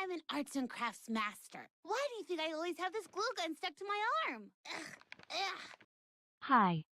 I'm an arts and crafts master. Why do you think I always have this glue gun stuck to my arm? Ugh, ugh. Hi.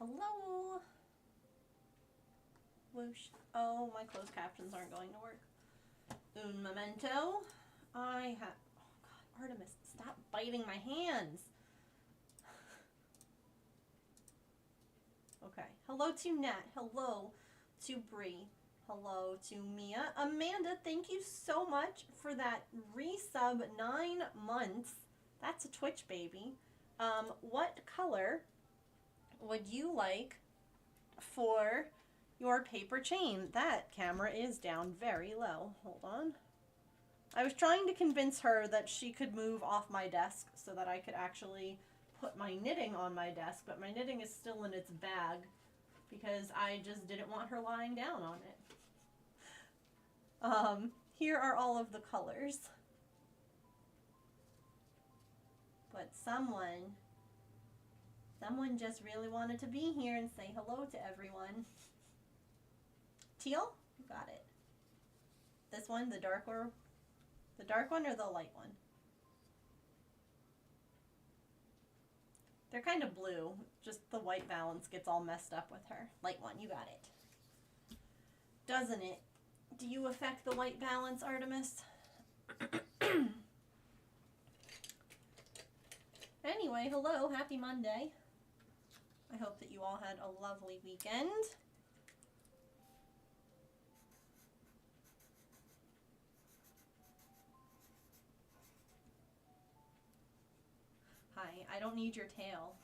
Hello. Whoosh. Oh, my closed captions aren't going to work. Un momento. I have. Oh God, Artemis, stop biting my hands. Okay. Hello to Nat. Hello to Bree. Hello to Mia. Amanda, thank you so much for that resub 9 months. That's a Twitch baby. What color would you like for your paper chain. That camera is down very low. Hold on. I was trying to convince her that she could move off my desk so that I could actually put my knitting on my desk, but my knitting is still in its bag because I just didn't want her lying down on it. Here are all of the colors. But someone just really wanted to be here and say hello to everyone. Teal? You got it. This one, the dark one or the light one? They're kind of blue. Just the white balance gets all messed up with her. Light one, you got it. Doesn't it? Do you affect the white balance, Artemis? Anyway, hello, happy Monday. I hope that you all had a lovely weekend. Hi, I don't need your tail.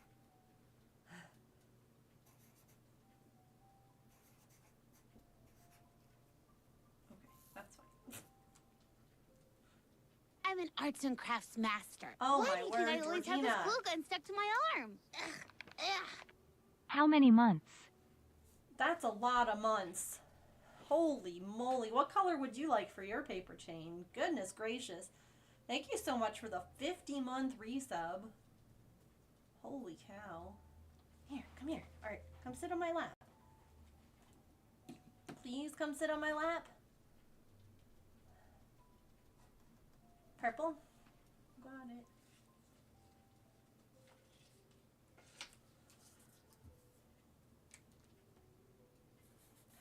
Okay, that's fine. I'm an arts and crafts master. Oh, Why my do you think I word, always have this Georgina. glue gun stuck to my arm? Ugh. Ugh. How many months? That's a lot of months. Holy moly. What color would you like for your paper chain? Goodness gracious. Thank you so much for the 50-month resub. Holy cow. Here, come here. All right, come sit on my lap. Please come sit on my lap. Purple? Got it.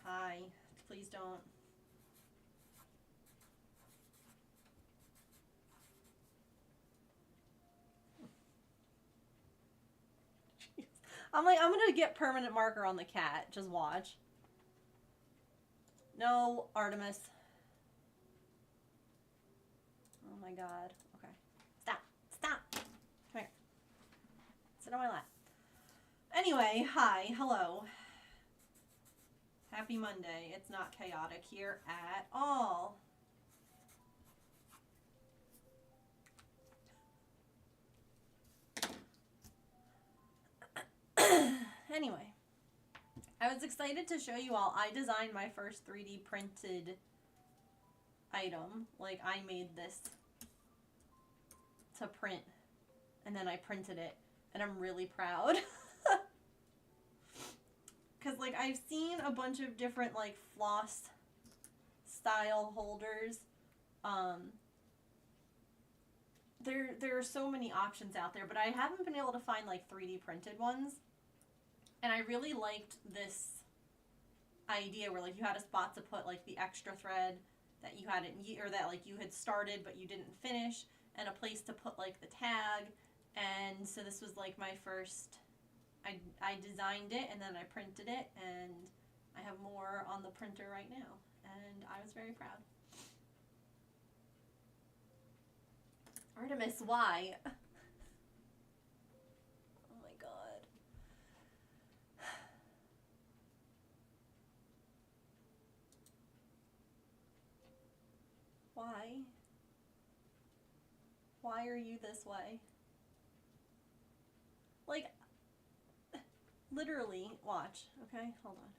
Hi. Please don't. Jeez. I'm gonna get permanent marker on the cat. Just watch. No, Artemis. Oh my god. Okay. Stop. Stop. Come here. Sit on my lap. Anyway, hi. Hello. Happy Monday. It's not chaotic here at all. Anyway, I was excited to show you all. I designed my first 3D printed item. Like, I made this to print, and then I printed it, and I'm really proud. Because, like, I've seen a bunch of different, like, floss style holders. There are so many options out there, but I haven't been able to find, like, 3D printed ones. And I really liked this idea where, like, you had a spot to put, like, the extra thread that you hadn't, or that, like, you had started but you didn't finish, and a place to put, like, the tag. And so this was, like, my first... I designed it, and then I printed it, and I have more on the printer right now, and I was very proud. Artemis, why? Oh my god. Why? Why are you this way? Like, literally, watch, okay? Hold on.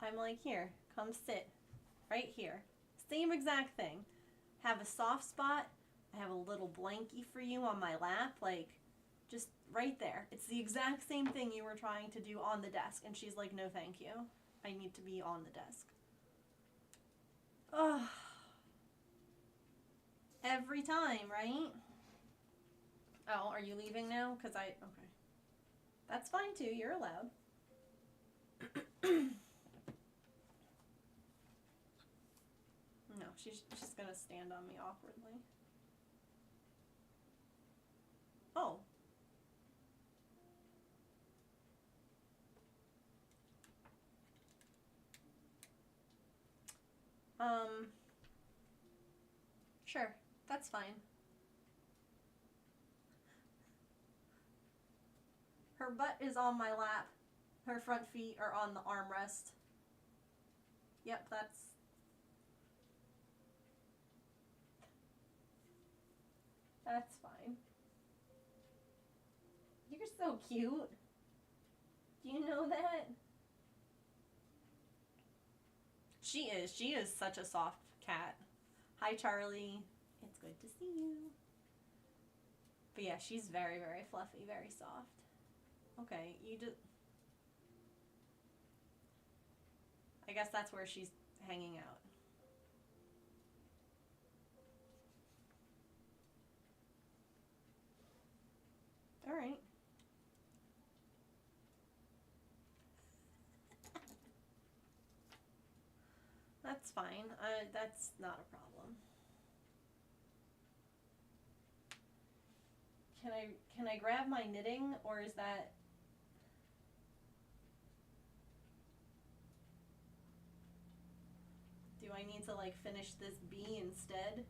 I'm like, here, come sit. Right here. Same exact thing. Have a soft spot. I have a little blankie for you on my lap. Like, just right there. It's the exact same thing you were trying to do on the desk. And she's like, no thank you. I need to be on the desk. Ugh. Every time, right? Oh, are you leaving now? Because okay. That's fine too, you're allowed. No, she's just gonna stand on me awkwardly. Oh. Sure, that's fine. Her butt is on my lap. Her front feet are on the armrest. Yep, that's fine. You're so cute. Do you know that? She is. She is such a soft cat. Hi, Charlie. It's good to see you. But yeah, she's very, very fluffy, very soft. Okay, you just... I guess that's where she's hanging out. All right. That's fine. That's not a problem. Can I grab my knitting, or is that... Do I need to like finish this B instead?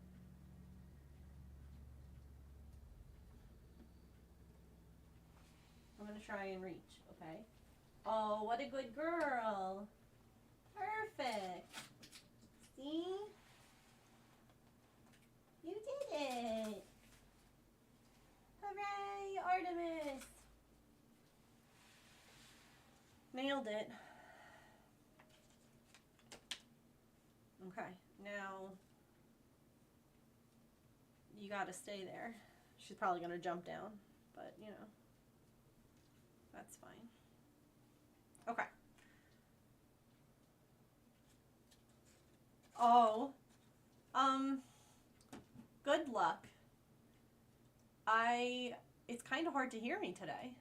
I'm gonna try and reach, okay? Oh, what a good girl. Perfect. See? You did it. Hooray, Artemis. Nailed it. Okay, now you gotta stay there. She's probably gonna jump down, but you know, that's fine. Okay. Oh, good luck. It's kind of hard to hear me today.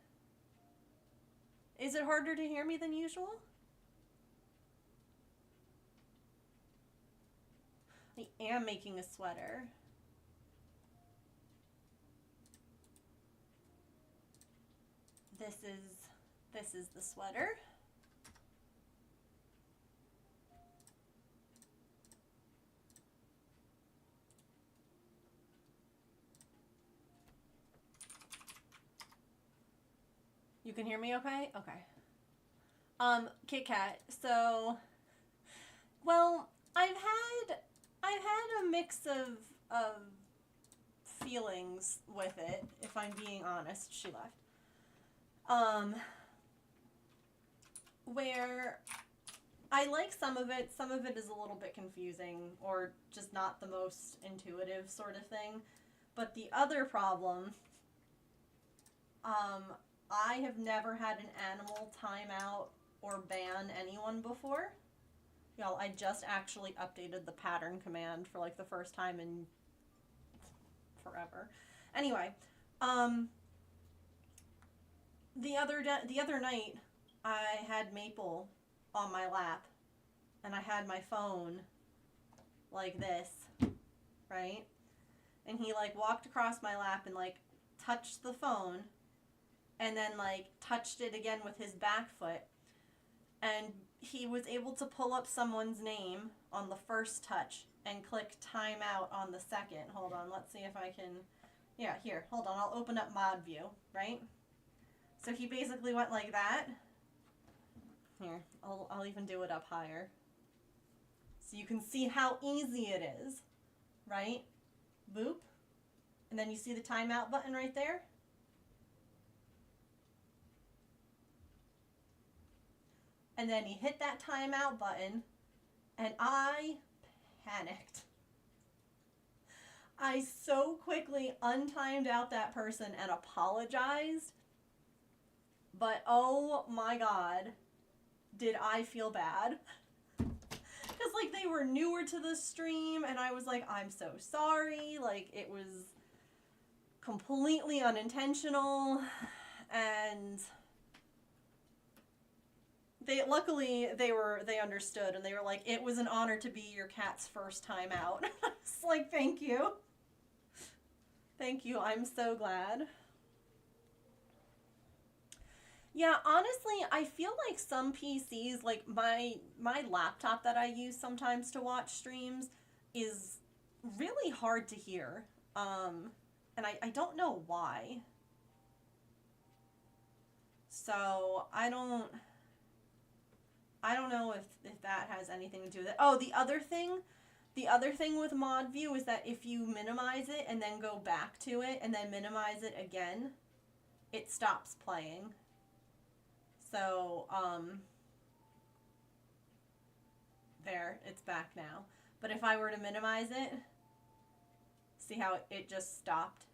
Is it harder to hear me than usual? I am making a sweater. This is the sweater. You can hear me okay? Okay. Kit Kat, so, well, I've had a mix of feelings with it, if I'm being honest. She left. Where I like some of it is a little bit confusing, or just not the most intuitive sort of thing. But the other problem, I have never had an animal time out or ban anyone before. Y'all, I just actually updated the pattern command for like the first time in forever. Anyway, the other night I had Maple on my lap and I had my phone like this, right? And he like walked across my lap and like touched the phone and then like touched it again with his back foot, and he was able to pull up someone's name on the first touch and click timeout on the second. Hold on, let's see if I can... Yeah, here, hold on, I'll open up mod view, right? So he basically went like that. Here, I'll even do it up higher. So you can see how easy it is, right? Boop. And then you see the timeout button right there? And then he hit that timeout button, and I panicked. I so quickly untimed out that person and apologized, but oh my god, did I feel bad. Because like they were newer to the stream, and I was like, I'm so sorry, like it was completely unintentional, and... They understood, and they were like, it was an honor to be your cat's first time out. It's like, thank you. Thank you, I'm so glad. Yeah, honestly, I feel like some PCs, like my laptop that I use sometimes to watch streams, is really hard to hear. And I don't know why. So, I I don't know if that has anything to do with it. Oh, the other thing with mod view is that if you minimize it and then go back to it and then minimize it again, it stops playing. So, there, it's back now. But if I were to minimize it, see how it just stopped?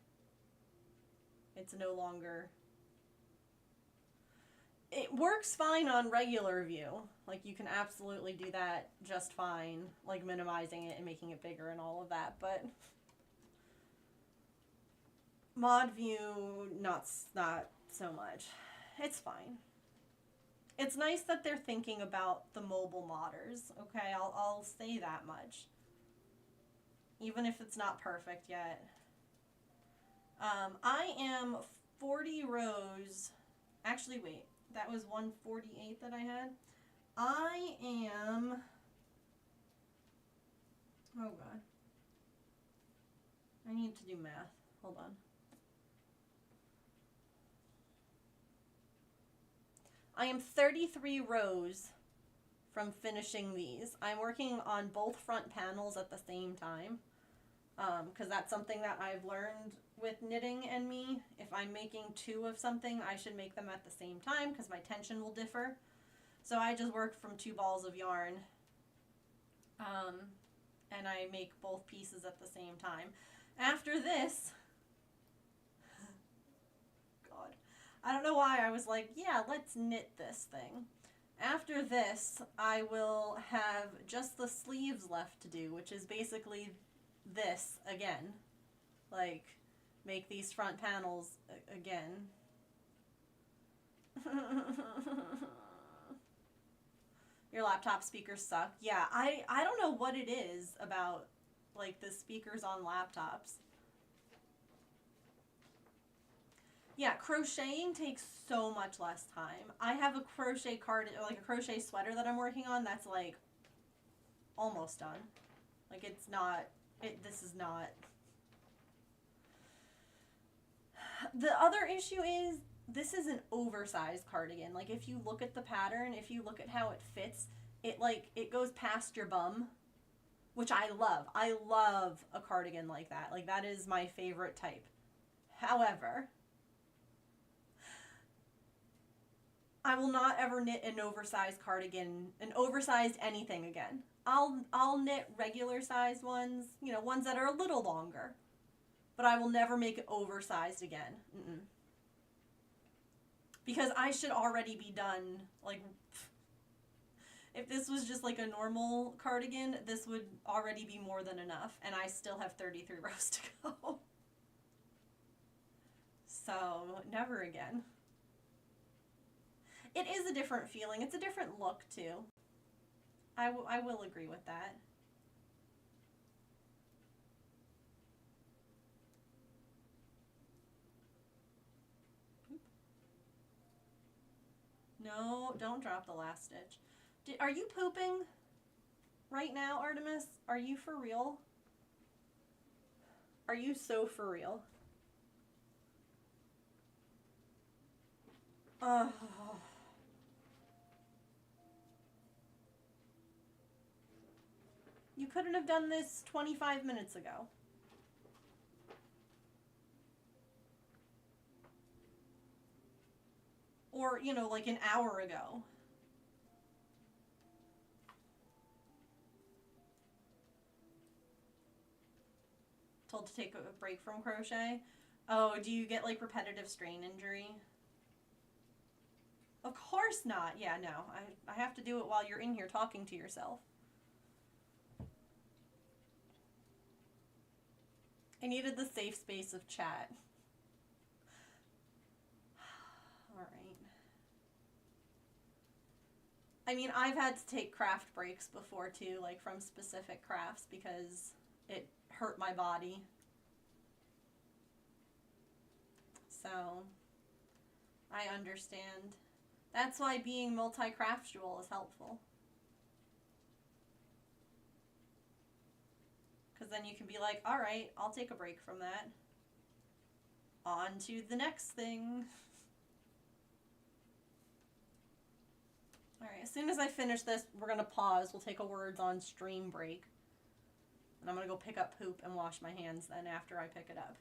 It's no longer... It works fine on regular view. Like, you can absolutely do that just fine. Like, minimizing it and making it bigger and all of that. But mod view, not so much. It's fine. It's nice that they're thinking about the mobile modders. Okay, I'll say that much. Even if it's not perfect yet. I am 40 rows. Actually, wait. That was 148 that I had. I am... Oh, God. I need to do math. Hold on. I am 33 rows from finishing these. I'm working on both front panels at the same time. Because that's something that I've learned with knitting and me. If I'm making two of something, I should make them at the same time because my tension will differ. So I just work from 2 balls of yarn. And I make both pieces at the same time. After this, God, I don't know why I was like, yeah, let's knit this thing. After this, I will have just the sleeves left to do, which is basically this again. Like, make these front panels again. Your laptop speakers suck. Yeah, I don't know what it is about, like, the speakers on laptops. Yeah, crocheting takes so much less time. I have a crochet like a crochet sweater that I'm working on that's, like, almost done. Like, it's not... this is not... The other issue is, this is an oversized cardigan. Like, if you look at the pattern, if you look at how it fits, it, like, it goes past your bum, which I love. I love a cardigan like that. Like, that is my favorite type. However, I will not ever knit an oversized cardigan, an oversized anything again. I'll knit regular sized ones, you know, ones that are a little longer. But I will never make it oversized again. Mm-mm. Because I should already be done, like, if this was just like a normal cardigan, this would already be more than enough. And I still have 33 rows to go. So, never again. It is a different feeling. It's a different look, too. I will agree with that. No, don't drop the last stitch. Are you pooping right now, Artemis? Are you for real? Are you so for real? Oh. You couldn't have done this 25 minutes ago. Or, you know, like an hour ago. Told to take a break from crochet. Oh, do you get, like, repetitive strain injury? Of course not. Yeah, no. I have to do it while you're in here talking to yourself. I needed the safe space of chat. Alright. I mean, I've had to take craft breaks before too, like from specific crafts because it hurt my body. So, I understand. That's why being multi-craftual is helpful. Because then you can be like, alright, I'll take a break from that. On to the next thing. Alright, as soon as I finish this, we're gonna pause. We'll take a words on stream break. And I'm gonna go pick up poop and wash my hands then after I pick it up.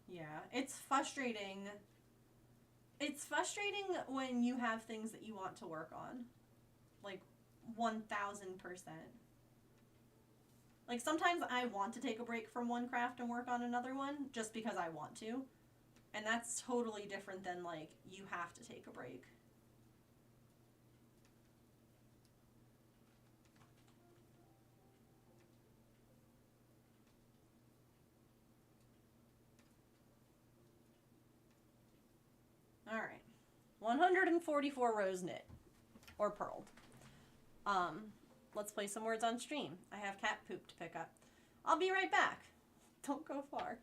Yeah, it's frustrating. It's frustrating when you have things that you want to work on. Like, 1000%. Like, sometimes I want to take a break from one craft and work on another one just because I want to. And that's totally different than, like, you have to take a break. Alright. 144 rows knit. Or purled. Let's play some words on stream. I have cat poop to pick up. I'll be right back. Don't go far.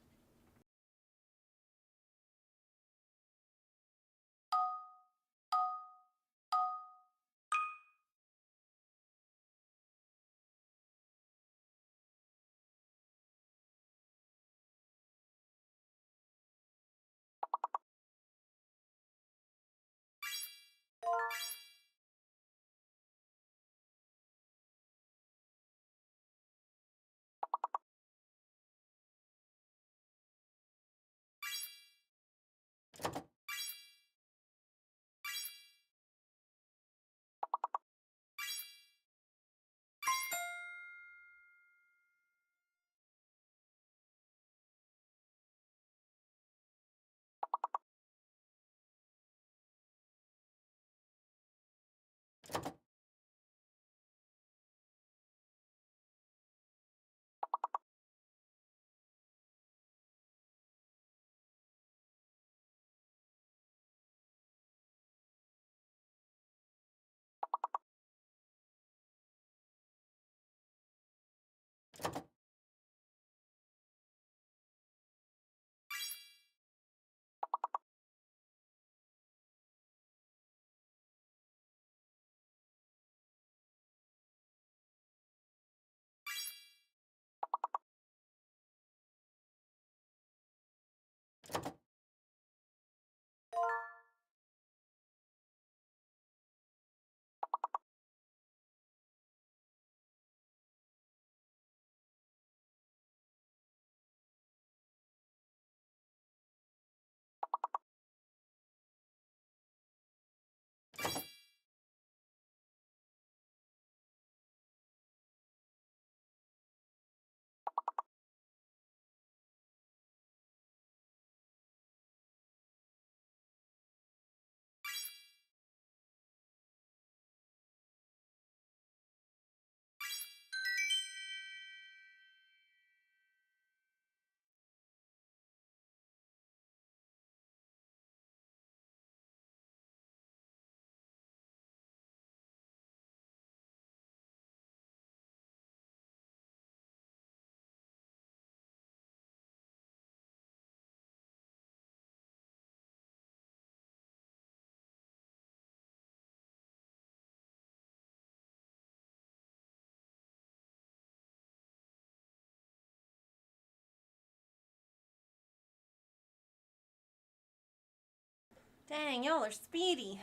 Dang, y'all are speedy.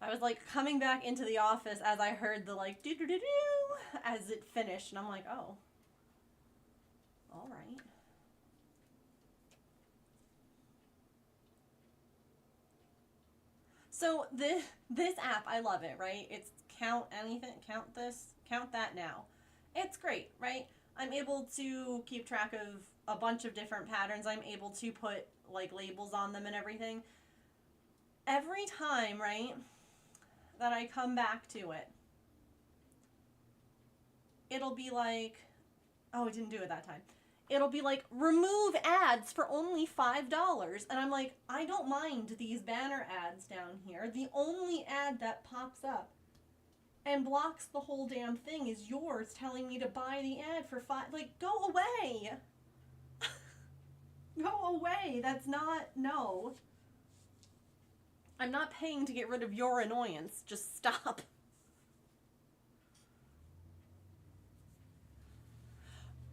I was like coming back into the office as I heard the like doo doo doo doo as it finished, and I'm like, oh, all right. So this app, I love it, right? It's count anything, count this, count that now. It's great, right? I'm able to keep track of a bunch of different patterns. I'm able to put like labels on them and everything. Every time, right, that I come back to it, it'll be like, oh, it didn't do it that time. It'll be like, remove ads for only $5. And I'm like, I don't mind these banner ads down here. The only ad that pops up and blocks the whole damn thing is yours telling me to buy the ad for $5. Like, go away. Go away. That's not, no. I'm not paying to get rid of your annoyance. Just stop.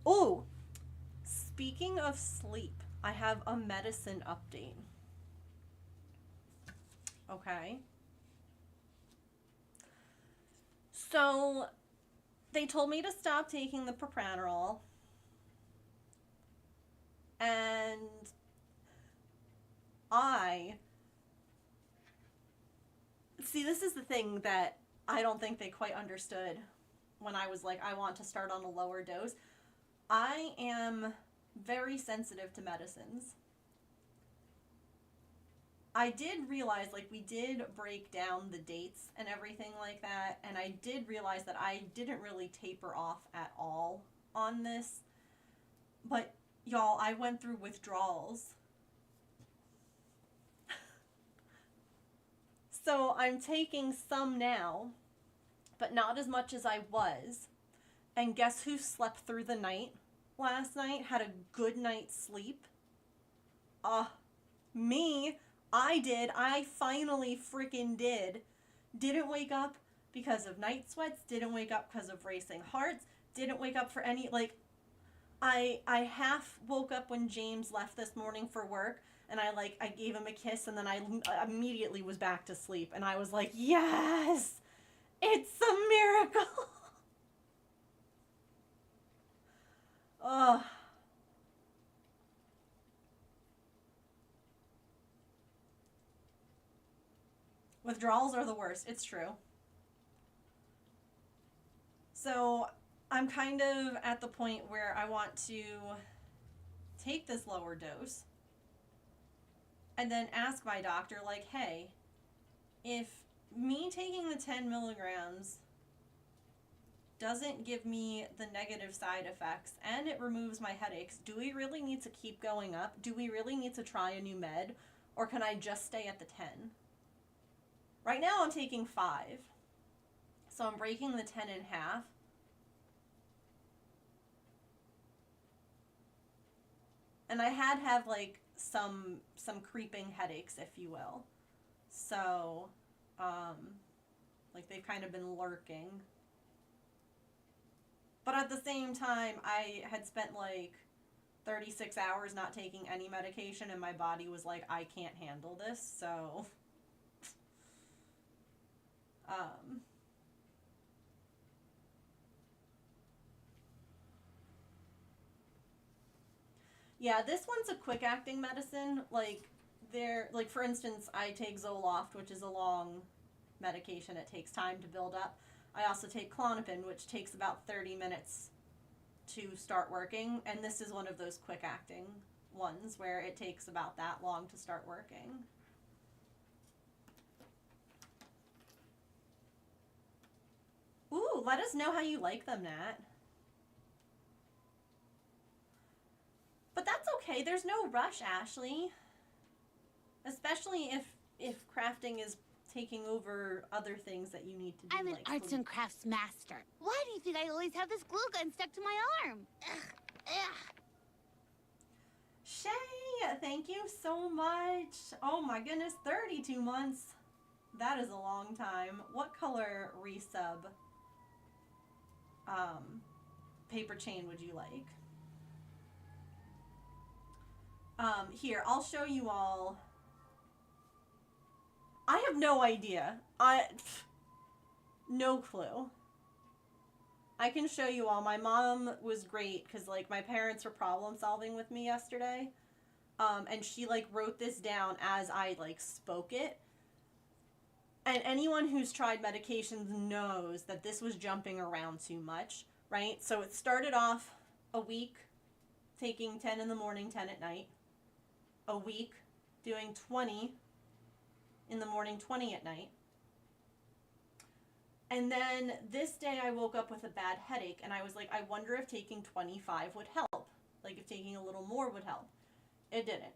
Oh, speaking of sleep, I have a medicine update. Okay. So, they told me to stop taking the propranolol. And see, this is the thing that I don't think they quite understood when I was like, I want to start on a lower dose. I am very sensitive to medicines. I did realize, like, we did break down the dates and everything like that, and I did realize that I didn't really taper off at all on this. But, y'all, I went through withdrawals. So I'm taking some now, but not as much as I was. And guess who slept through the night last night? Had a good night's sleep? Me. I did. I finally freaking did. Didn't wake up because of night sweats. Didn't wake up because of racing hearts. Didn't wake up for any, like, I half woke up when James left this morning for work, and I gave him a kiss, and then I immediately was back to sleep, and I was like, yes, it's a miracle. Ugh. Withdrawals are the worst. It's true. So I'm kind of at the point where I want to take this lower dose and then ask my doctor, like, hey, if me taking the 10 milligrams doesn't give me the negative side effects and it removes my headaches, do we really need to keep going up? Do we really need to try a new med? Or can I just stay at the 10? Right now I'm taking 5. So I'm breaking the 10 in half. And I have like some creeping headaches, if you will. So, like they've kind of been lurking. But at the same time, I had spent like 36 hours not taking any medication, and my body was like, I can't handle this, so... Yeah, this one's a quick-acting medicine. Like, for instance, I take Zoloft, which is a long medication. It takes time to build up. I also take Klonopin, which takes about 30 minutes to start working. And this is one of those quick-acting ones where it takes about that long to start working. Ooh, let us know how you like them, Nat. But that's okay. There's no rush, Ashley. Especially if crafting is taking over other things that you need to do. I'm an arts and crafts master. Why do you think I always have this glue gun stuck to my arm? Ugh. Shay, thank you so much. Oh my goodness, 32 months. That is a long time. What color resub paper chain would you like? Here, I'll show you all. I have no idea. No clue. I can show you all. My mom was great because, like, my parents were problem solving with me yesterday. And she, like, wrote this down as I, like, spoke it. And anyone who's tried medications knows that this was jumping around too much, right? So it started off a week taking 10 in the morning, 10 at night. A week doing 20 in the morning, 20 at night. And then this day I woke up with a bad headache, and I was like, I wonder if taking 25 would help. Like, if taking a little more would help. It didn't.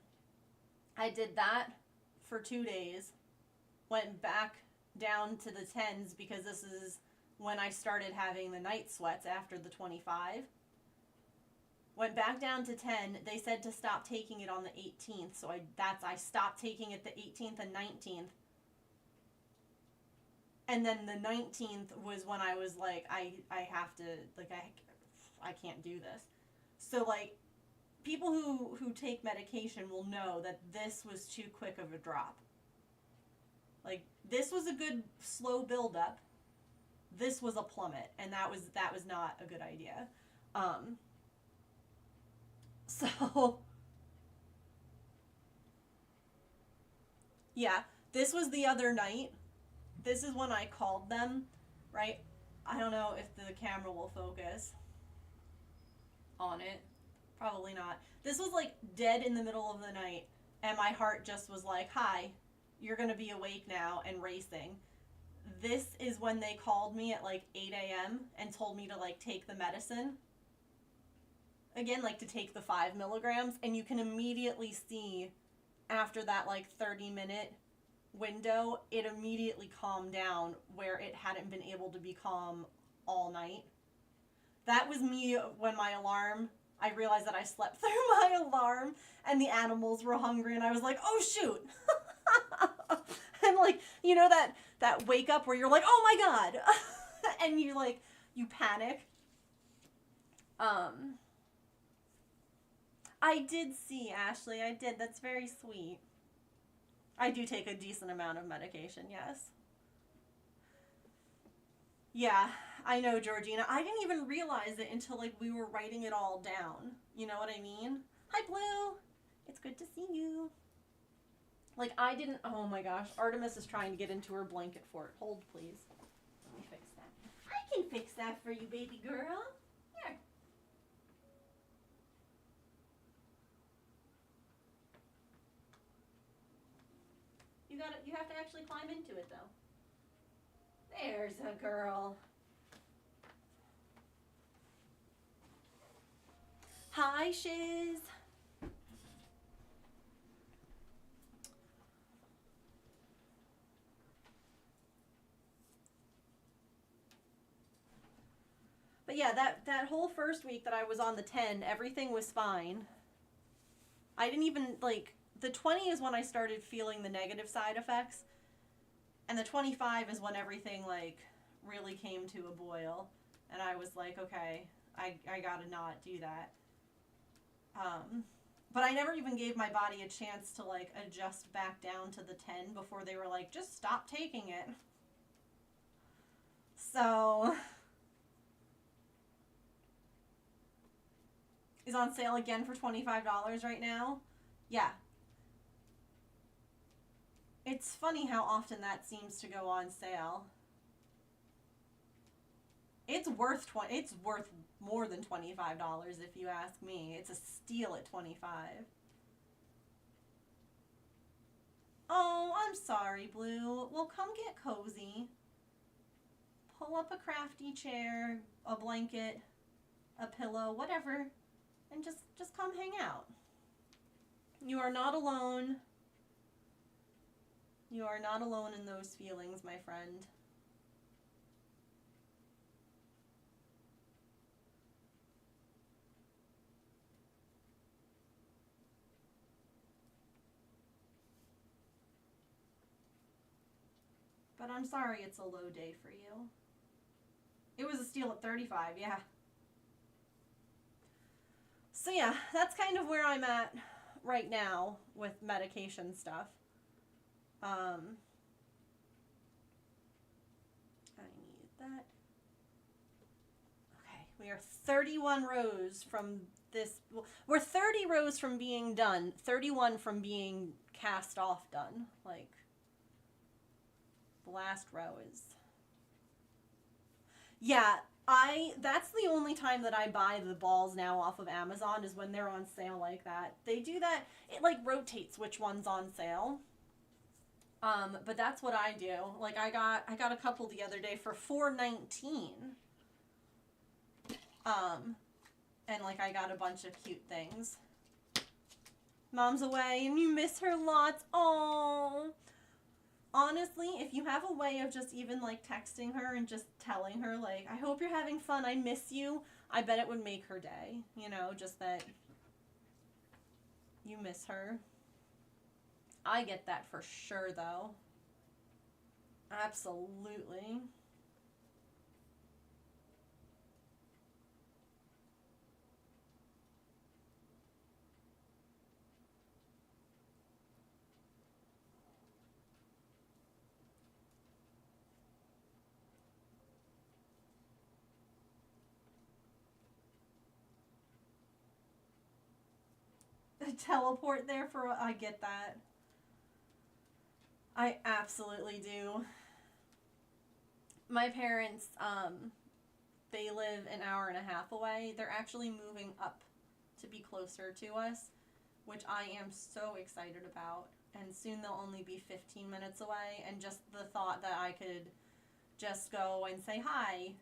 I did that for 2 days, went back down to the 10s because this is when I started having the night sweats after the 25. Went back down to 10. They said to stop taking it on the 18th, so I stopped taking it the 18th and 19th. And then the 19th was when I was like, I have to, like, I can't do this. So, like, people who take medication will know that this was too quick of a drop. Like, this was a good slow buildup. This was a plummet, and that was not a good idea. So yeah, this was the other night. This is when I called them, right? I don't know if the camera will focus on it. Probably not. This was like dead in the middle of the night, and my heart just was like, hi, you're gonna be awake now and racing. This is when they called me at like 8 a.m. and told me to like take the medicine. Again, like to take the 5 milligrams, and you can immediately see after that like 30-minute window, it immediately calmed down where it hadn't been able to be calm all night. That was me when my alarm, I realized that I slept through my alarm and the animals were hungry, and I was like, oh shoot. And like, you know that wake up where you're like, oh my God. And you like, you panic. I did see, Ashley, I did. That's very sweet. I do take a decent amount of medication, yes. Yeah, I know, Georgina. I didn't even realize it until like we were writing it all down. You know what I mean? Hi, Blue. It's good to see you. Like, I didn't... Oh, my gosh. Artemis is trying to get into her blanket fort. Hold, please. Let me fix that. I can fix that for you, baby girl. Here. You have to actually climb into it, though. There's a girl. Hi, Shiz. But yeah, that whole first week that I was on the 10, everything was fine. I didn't even, like, the 20 is when I started feeling the negative side effects. And the 25 is when everything, like, really came to a boil. And I was like, okay, I gotta not do that. But I never even gave my body a chance to, like, adjust back down to the 10 before they were like, just stop taking it. So... is on sale again for $25 right now. Yeah. It's funny how often that seems to go on sale. It's worth more than $25 if you ask me. It's a steal at $25. Oh, I'm sorry, Blue. Well, come get cozy. Pull up a crafty chair, a blanket, a pillow, whatever. And just come hang out. You are not alone. You are not alone in those feelings, my friend. But I'm sorry it's a low day for you. It was a steal at 35, yeah. So yeah, that's kind of where I'm at right now with medication stuff. I need that. Okay, we are 31 rows from this. We're 30 rows from being done. 31 from being cast off done. Like, the last row is... Yeah, that's the only time that I buy the balls now off of Amazon is when they're on sale like that. They do that, it like rotates which one's on sale. But that's what I do. Like I got a couple the other day for $4.19. And like I got a bunch of cute things. Mom's away and you miss her lots. Oh. Honestly, if you have a way of just even, like, texting her and just telling her, like, I hope you're having fun, I miss you, I bet it would make her day. You know, just that you miss her. I get that for sure, though. Absolutely. gotta teleport there for, I get that. I absolutely do. My parents, they live an hour and a half away. They're actually moving up to be closer to us, which I am so excited about. And soon they'll only be 15 minutes away. And just the thought that I could just go and say hi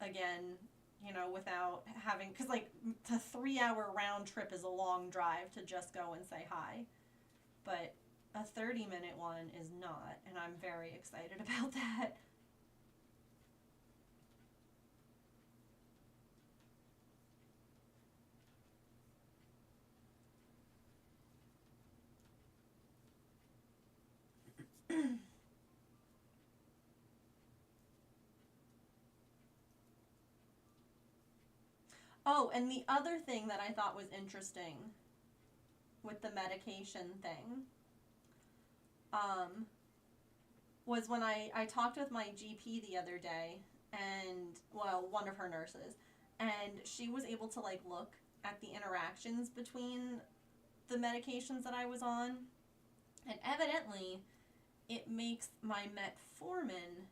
again, you know, without having, because like the 3-hour round trip is a long drive to just go and say hi. But a 30-minute one is not. And I'm very excited about that. Oh, and the other thing that I thought was interesting with the medication thing was when I talked with my GP the other day, and, well, one of her nurses, and she was able to, like, look at the interactions between the medications that I was on, and evidently it makes my metformin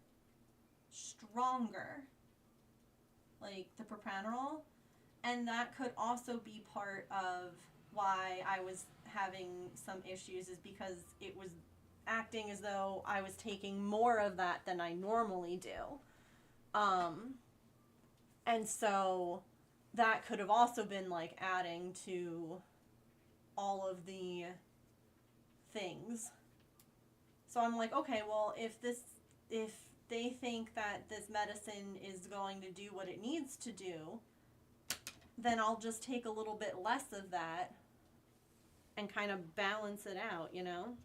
stronger, like the propranolol. And that could also be part of why I was having some issues, is because it was acting as though I was taking more of that than I normally do. And so that could have also been like adding to all of the things. So I'm like, okay, well, if they think that this medicine is going to do what it needs to do, then I'll just take a little bit less of that and kind of balance it out, you know?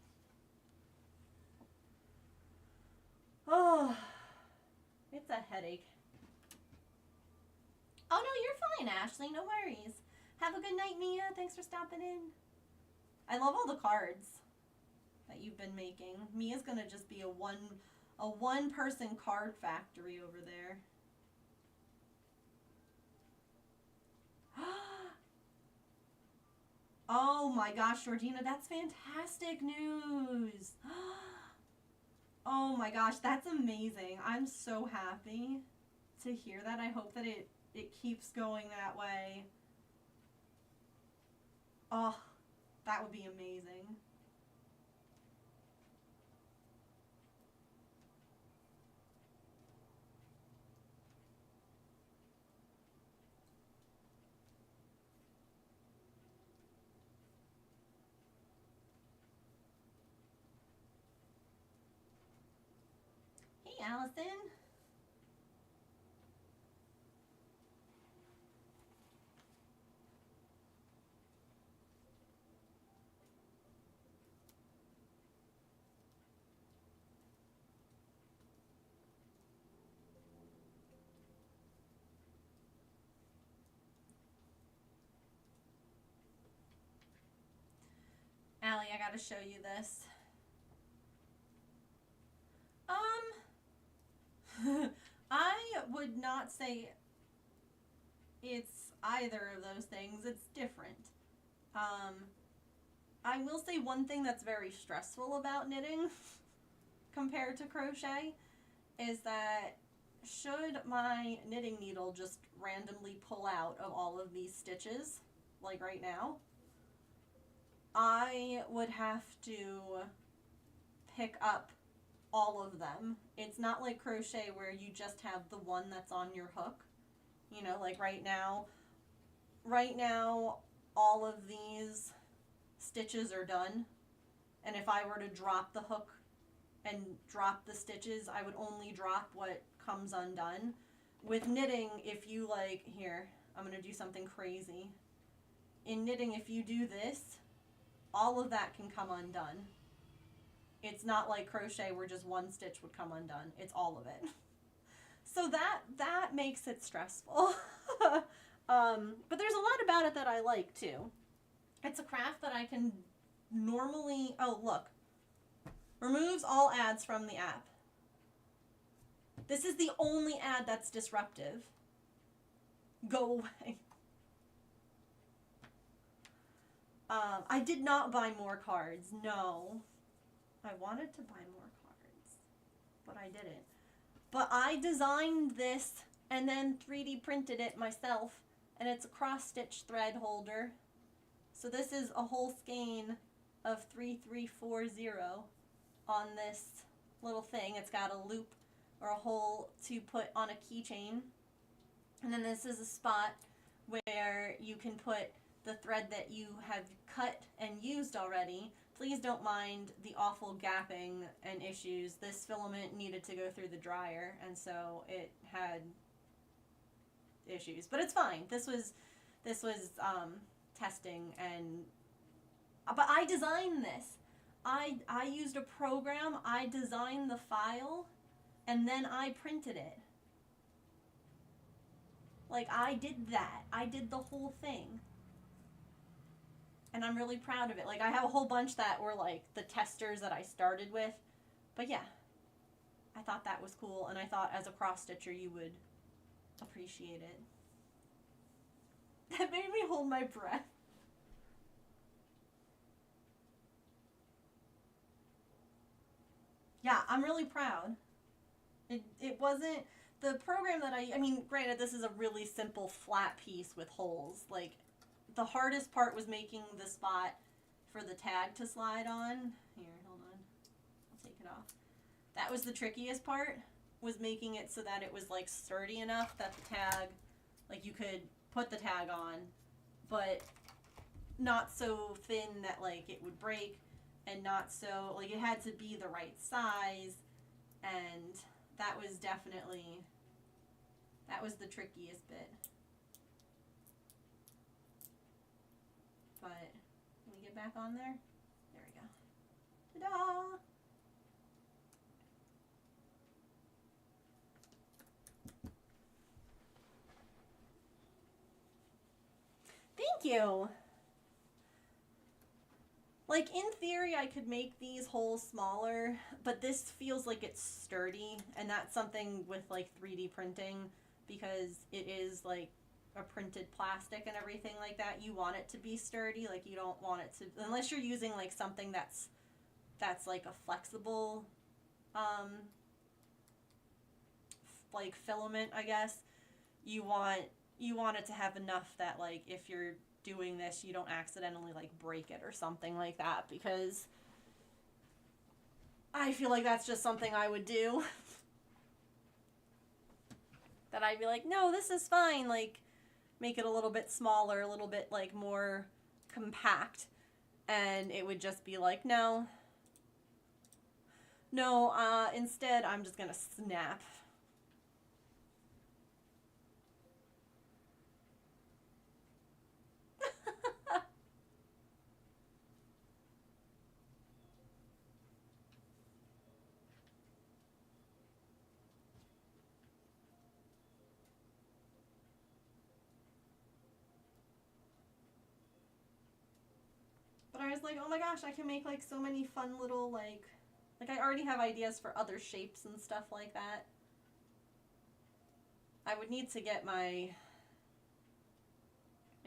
Oh, it's a headache. Oh, no, you're fine, Ashley. No worries. Have a good night, Mia. Thanks for stopping in. I love all the cards that you've been making. Mia's going to just be a one-person card factory over there. Oh my gosh, Georgina, that's fantastic news. Oh my gosh, that's amazing. I'm so happy to hear that. I hope that it keeps going that way. Oh, that would be amazing. Hey, Allison. Allie, I gotta show you this. I would not say it's either of those things. It's different. I will say one thing that's very stressful about knitting compared to crochet is that should my knitting needle just randomly pull out of all of these stitches, like right now, I would have to pick up all of them. It's not like crochet where you just have the one that's on your hook. You know, like right now, all of these stitches are done. And if I were to drop the hook and drop the stitches, I would only drop what comes undone. With knitting, if you like, here, I'm going to do something crazy. In knitting, if you do this, all of that can come undone. It's not like crochet where just one stitch would come undone. It's all of it. So that makes it stressful. But there's a lot about it that I like too. It's a craft that I can normally, oh look, removes all ads from the app. This is the only ad that's disruptive. Go away. I did not buy more cards. No. I wanted to buy more cards, but I didn't. But I designed this and then 3D printed it myself, and it's a cross-stitch thread holder. So this is a whole skein of 3340 on this little thing. It's got a loop or a hole to put on a keychain. And then this is a spot where you can put the thread that you have cut and used already. Please don't mind the awful gapping and issues. This filament needed to go through the dryer, and so it had issues. But it's fine. This was testing, and but I designed this. I used a program. I designed the file, and then I printed it. Like, I did that. I did the whole thing. And I'm really proud of it. Like, I have a whole bunch that were, like, the testers that I started with. But, yeah. I thought that was cool. And I thought, as a cross-stitcher, you would appreciate it. That made me hold my breath. Yeah, I'm really proud. It wasn't... The program that I mean, granted, this is a really simple flat piece with holes. Like, the hardest part was making the spot for the tag to slide on. Here, hold on. I'll take it off. That was the trickiest part, was making it so that it was, like, sturdy enough that the tag, like, you could put the tag on, but not so thin that, like, it would break, and not so, like, it had to be the right size, and that was definitely, that was the trickiest bit. But, can we get back on there? There we go. Ta-da! Thank you! Like, in theory, I could make these holes smaller, but this feels like it's sturdy, and that's something with, like, 3D printing, because it is, like, a printed plastic and everything like that. You want it to be sturdy, like, you don't want it to, unless you're using, like, something that's like, a flexible, like, filament, I guess. You want it to have enough that, like, if you're doing this, you don't accidentally, like, break it or something like that, because I feel like that's just something I would do. That I'd be like, no, this is fine, like, make it a little bit smaller, a little bit, like, more compact, and it would just be like, no, instead I'm just gonna snap. But I was like, oh my gosh, I can make, like, so many fun little, like, I already have ideas for other shapes and stuff like that. I would need to get my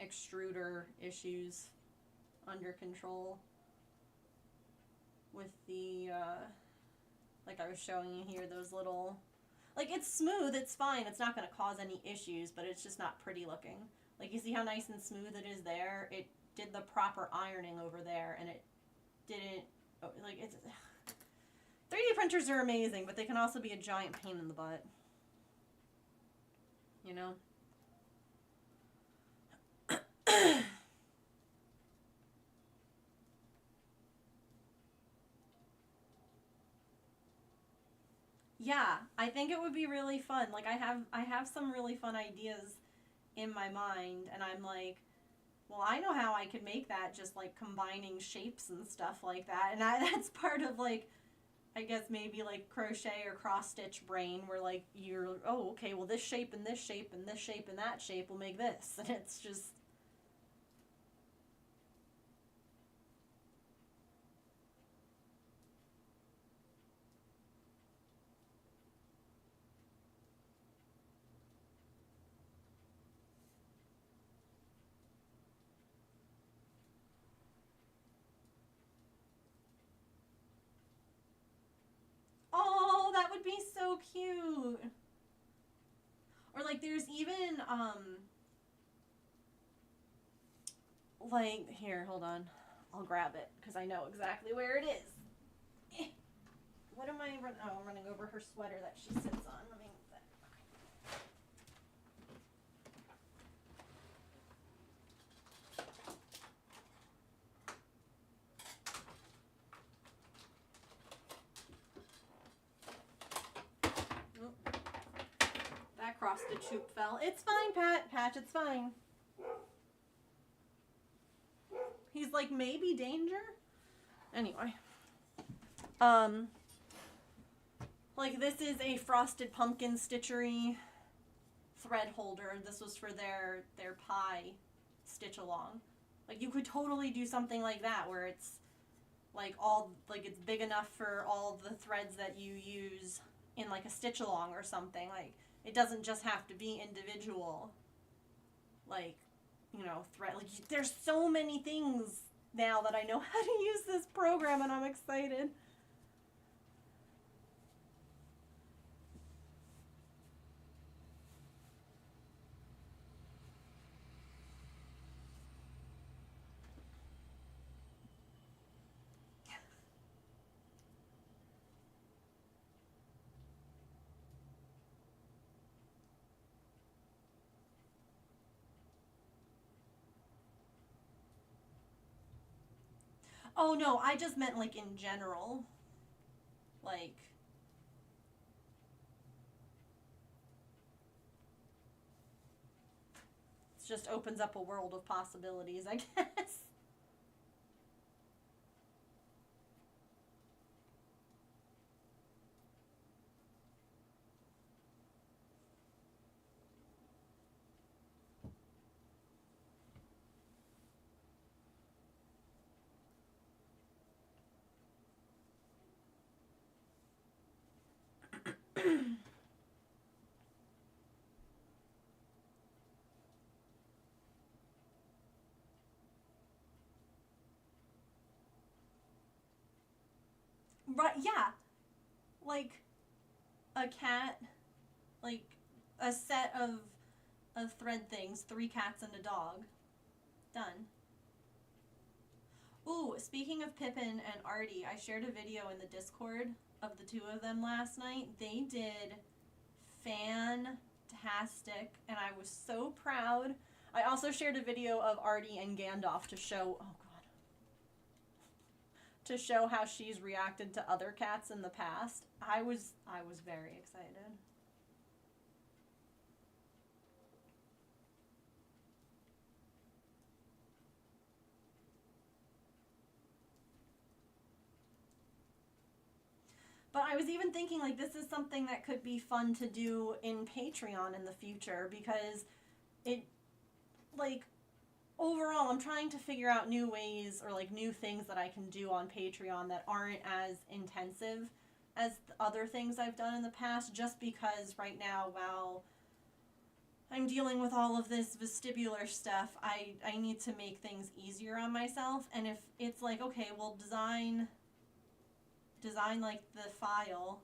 extruder issues under control with the, like I was showing you here, those little, like, it's smooth, it's fine, it's not going to cause any issues, but it's just not pretty looking. Like, you see how nice and smooth it is there? It did the proper ironing over there, and it didn't, like, it's, 3D printers are amazing, but they can also be a giant pain in the butt. You know? Yeah, I think it would be really fun. Like, I have some really fun ideas in my mind, and I'm like, well, I know how I could make that, just, like, combining shapes and stuff like that. And that's part of, like, I guess maybe, like, crochet or cross-stitch brain, where, like, you're, oh, okay, well, this shape and this shape and this shape and that shape will make this. And it's just... cute. Or like there's even like, here, hold on. I'll grab it because I know exactly where it is. What am I running? Oh, I'm running over her sweater that she sits on. Let me move that. That cross-stitch hoop fell. It's fine, Patch, it's fine. He's like, maybe danger? Anyway. Like this is a Frosted Pumpkin Stitchery thread holder. This was for their pie stitch along. Like you could totally do something like that where it's like it's big enough for all the threads that you use in like a stitch along or something. Like it doesn't just have to be individual, like, you know, thread. Like there's so many things now that I know how to use this program, and I'm excited. Oh no, I just meant like in general. Like, it just opens up a world of possibilities, I guess. Right, yeah. Like a cat, like a set of thread things, 3 cats and a dog. Done. Ooh, speaking of Pippin and Artie, I shared a video in the Discord of the 2 of them last night. They did fantastic, and I was so proud. I also shared a video of Artie and Gandalf to show, oh god, to show how she's reacted to other cats in the past. I was very excited. But I was even thinking, like, this is something that could be fun to do in Patreon in the future, because it, like, overall, I'm trying to figure out new ways or, like, new things that I can do on Patreon that aren't as intensive as other things I've done in the past, just because right now, while I'm dealing with all of this vestibular stuff, I need to make things easier on myself. And if it's like, okay, well, design like the file,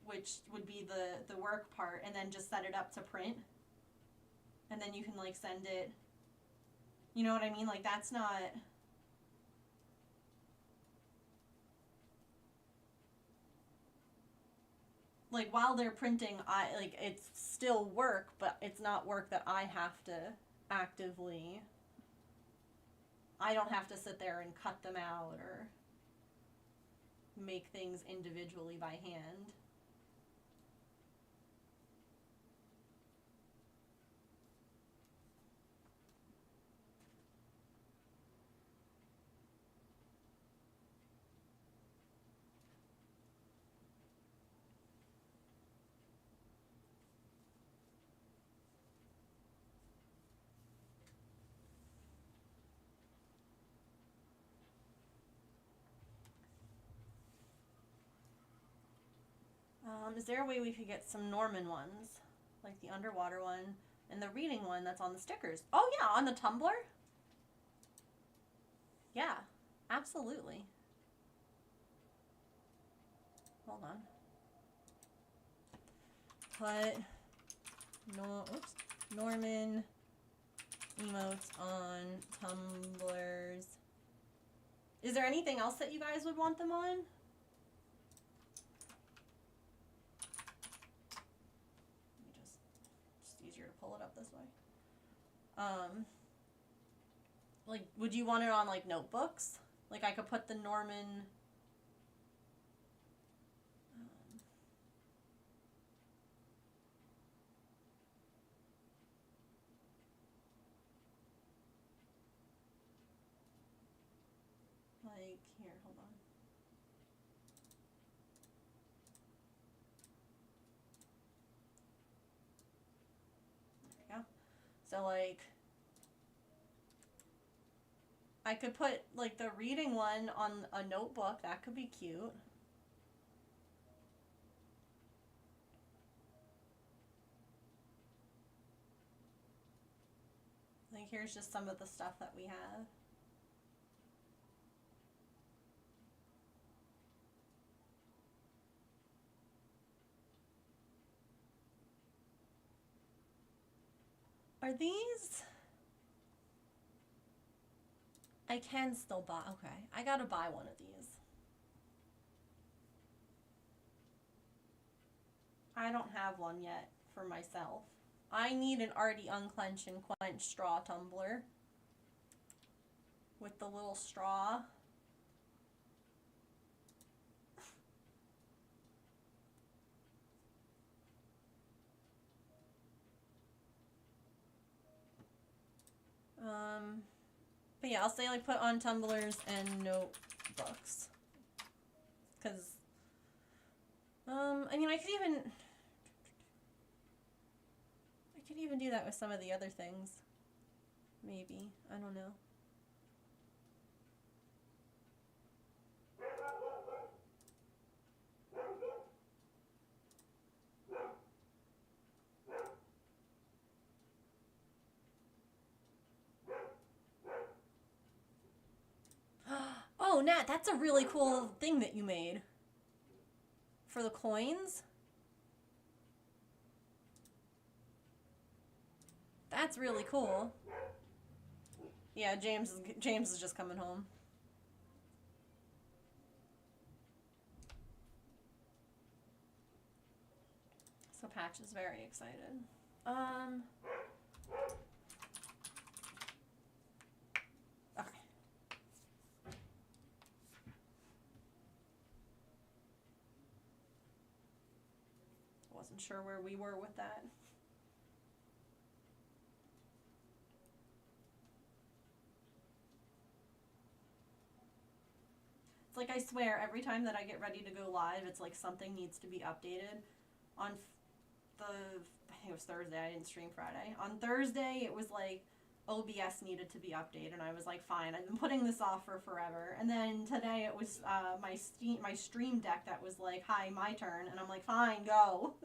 which would be the work part, and then just set it up to print, and then you can like send it, you know what I mean? Like that's not, like while they're printing, it's still work, but it's not work that I have to actively, I don't have to sit there and cut them out or make things individually by hand. Is there a way we could get some Norman ones? Like the underwater one and the reading one that's on the stickers. Oh yeah, on the Tumblr? Yeah, absolutely. Hold on. put Norman emotes on tumblers. Is there anything else that you guys would want them on? Just easier to pull it up this way. Like, would you want it on, like, notebooks? Like, I could put the Norman... like, here, hold on. There we go. So, like... I could put, like, the reading one on a notebook. That could be cute. Like, here's just some of the stuff that we have. Are these... I can still buy... Okay, I gotta buy one of these. I don't have one yet for myself. I need an Artie Unclench and Quench straw tumbler. With the little straw. But yeah, I'll say like put on tumblers and notebooks. Cause, I mean, I could even do that with some of the other things. Maybe, I don't know. Oh, Nat, that's a really cool thing that you made. For the coins? That's really cool. Yeah, James is just coming home. So Patch is very excited. Okay. Wasn't sure where we were with that. It's like, I swear, every time that I get ready to go live, it's like something needs to be updated. On I think it was Thursday, I didn't stream Friday. On Thursday, it was like, OBS needed to be updated, and I was like, fine, I've been putting this off for forever. And then today it was my Stream Deck that was like, hi, my turn, and I'm like, fine, go.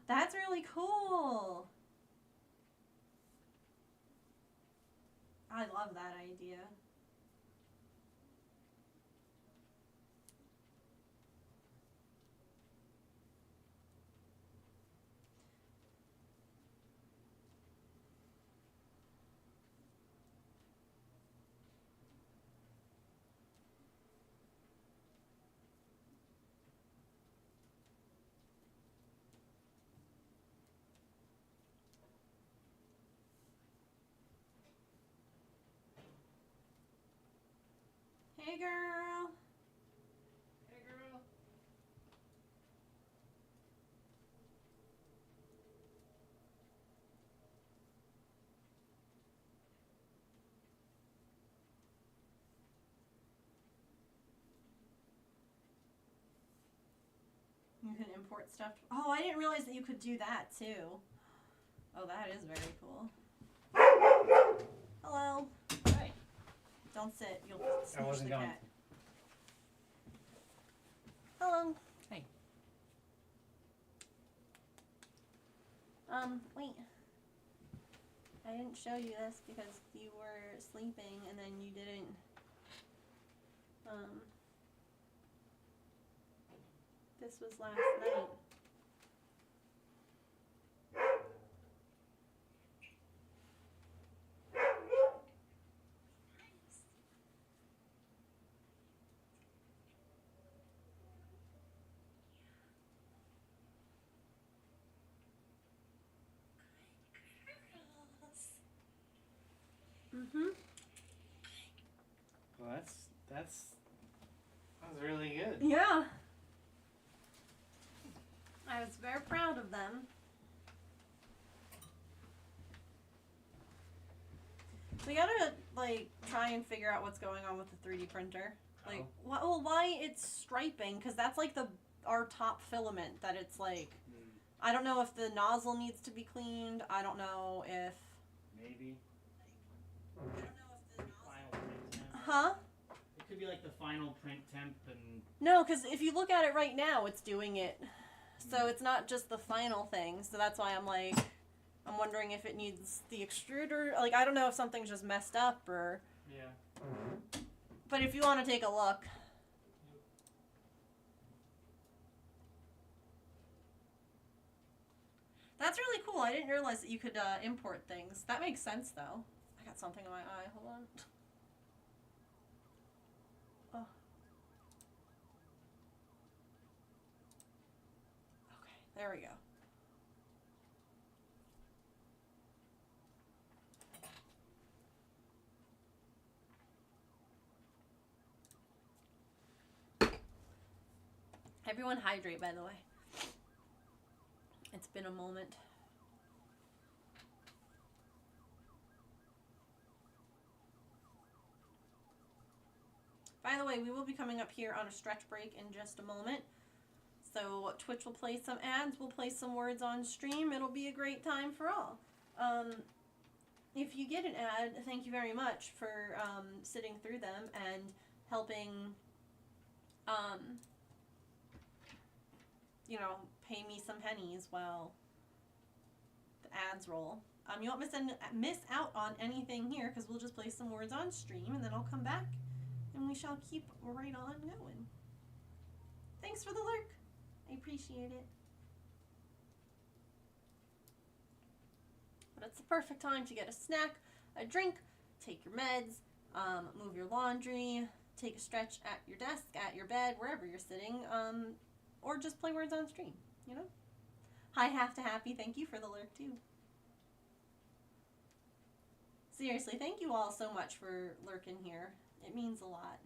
That's really cool. I love that idea. Hey, girl. Hey, girl. You can import stuff. Oh, I didn't realize that you could do that too. Oh, that is very cool. Hello. Hi. Don't sit. You'll I smush wasn't the going. cat. Hello. Hey. Wait. I didn't show you this because you were sleeping and then you didn't, This was last night. Mm-hmm. Well, that was really good. Yeah. I was very proud of them. We gotta, like, try and figure out what's going on with the 3D printer. Like, why it's striping? Because that's, like, our top filament that it's, like... I don't know if the nozzle needs to be cleaned. I don't know if... Maybe. I don't know if the Final print temp. Huh? It could be like the final print temp and... No, because if you look at it right now, it's doing it. So it's not just the final thing. So that's why I'm like... I'm wondering if it needs the extruder. Like, I don't know if something's just messed up or... Yeah. But if you want to take a look... That's really cool. I didn't realize that you could import things. That makes sense, though. I got something in my eye. Hold on. Oh. Okay, there we go. Everyone hydrate, by the way. It's been a moment. By the way, we will be coming up here on a stretch break in just a moment. So Twitch will play some ads, we'll play some words on stream. It'll be a great time for all. If you get an ad, thank you very much for sitting through them and helping, you know, pay me some pennies while the ads roll. You won't miss out on anything here because we'll just play some words on stream and then I'll come back and we shall keep right on going. Thanks for the lurk. I appreciate it. But it's the perfect time to get a snack, a drink, take your meds, move your laundry, take a stretch at your desk, at your bed, wherever you're sitting, or just play words on stream, you know? Hi, Half to Happy. Thank you for the lurk, too. Seriously, thank you all so much for lurking here. It means a lot.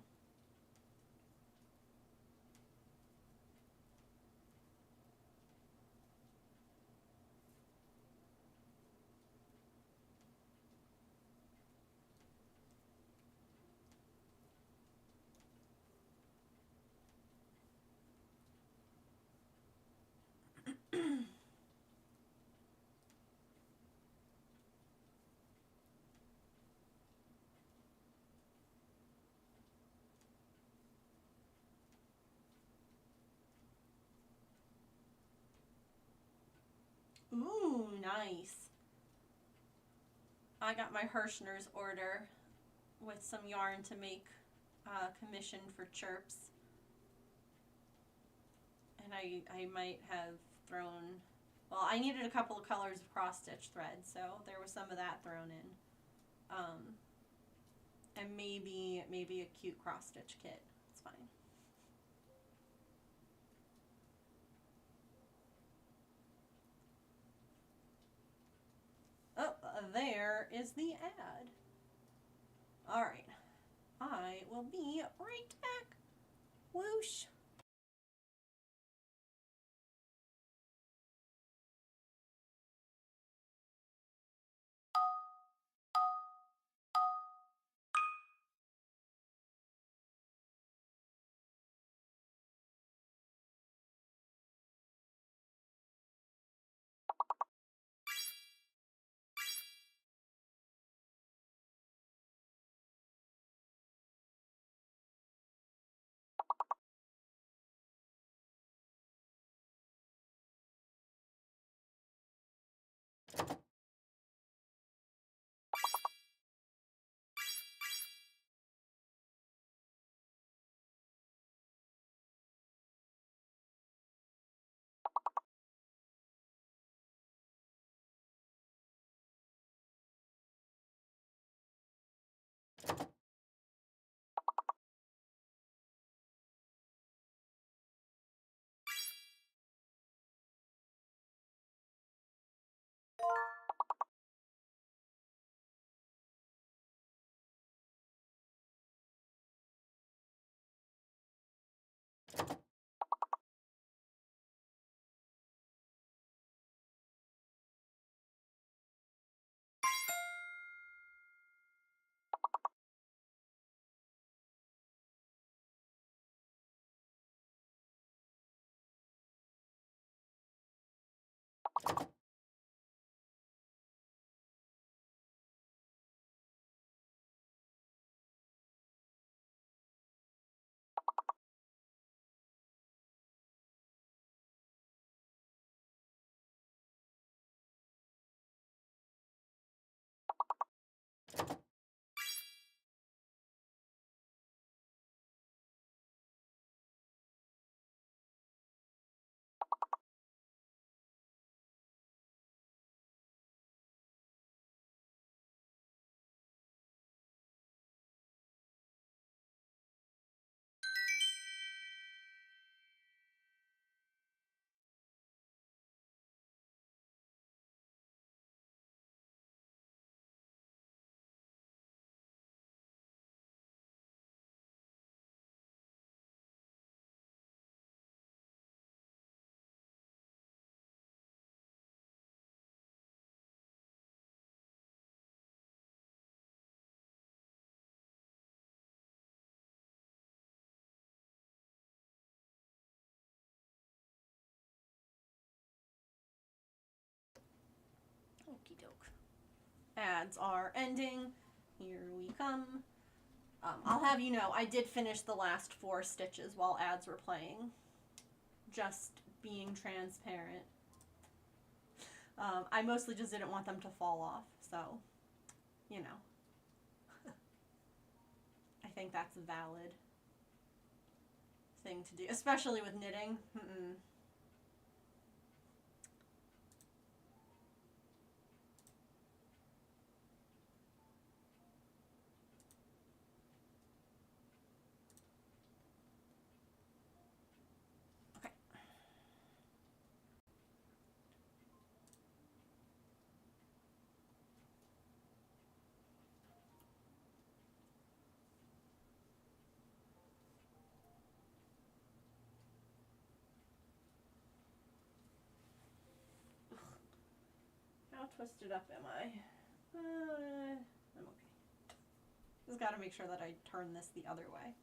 Ooh, nice. I got my Hirschner's order with some yarn to make commission for chirps. And I might have thrown, well, I needed a couple of colors of cross-stitch thread, so there was some of that thrown in. And maybe a cute cross-stitch kit. It's fine. Oh, there is the ad. Alright. I will be right back. Whoosh. Okie doke. Ads are ending. Here we come. I'll have you know, I did finish the last 4 stitches while ads were playing. Just being transparent. I mostly just didn't want them to fall off, so, you know. I think that's a valid thing to do, especially with knitting. How twisted up am I? I'm okay. Just gotta make sure that I turn this the other way.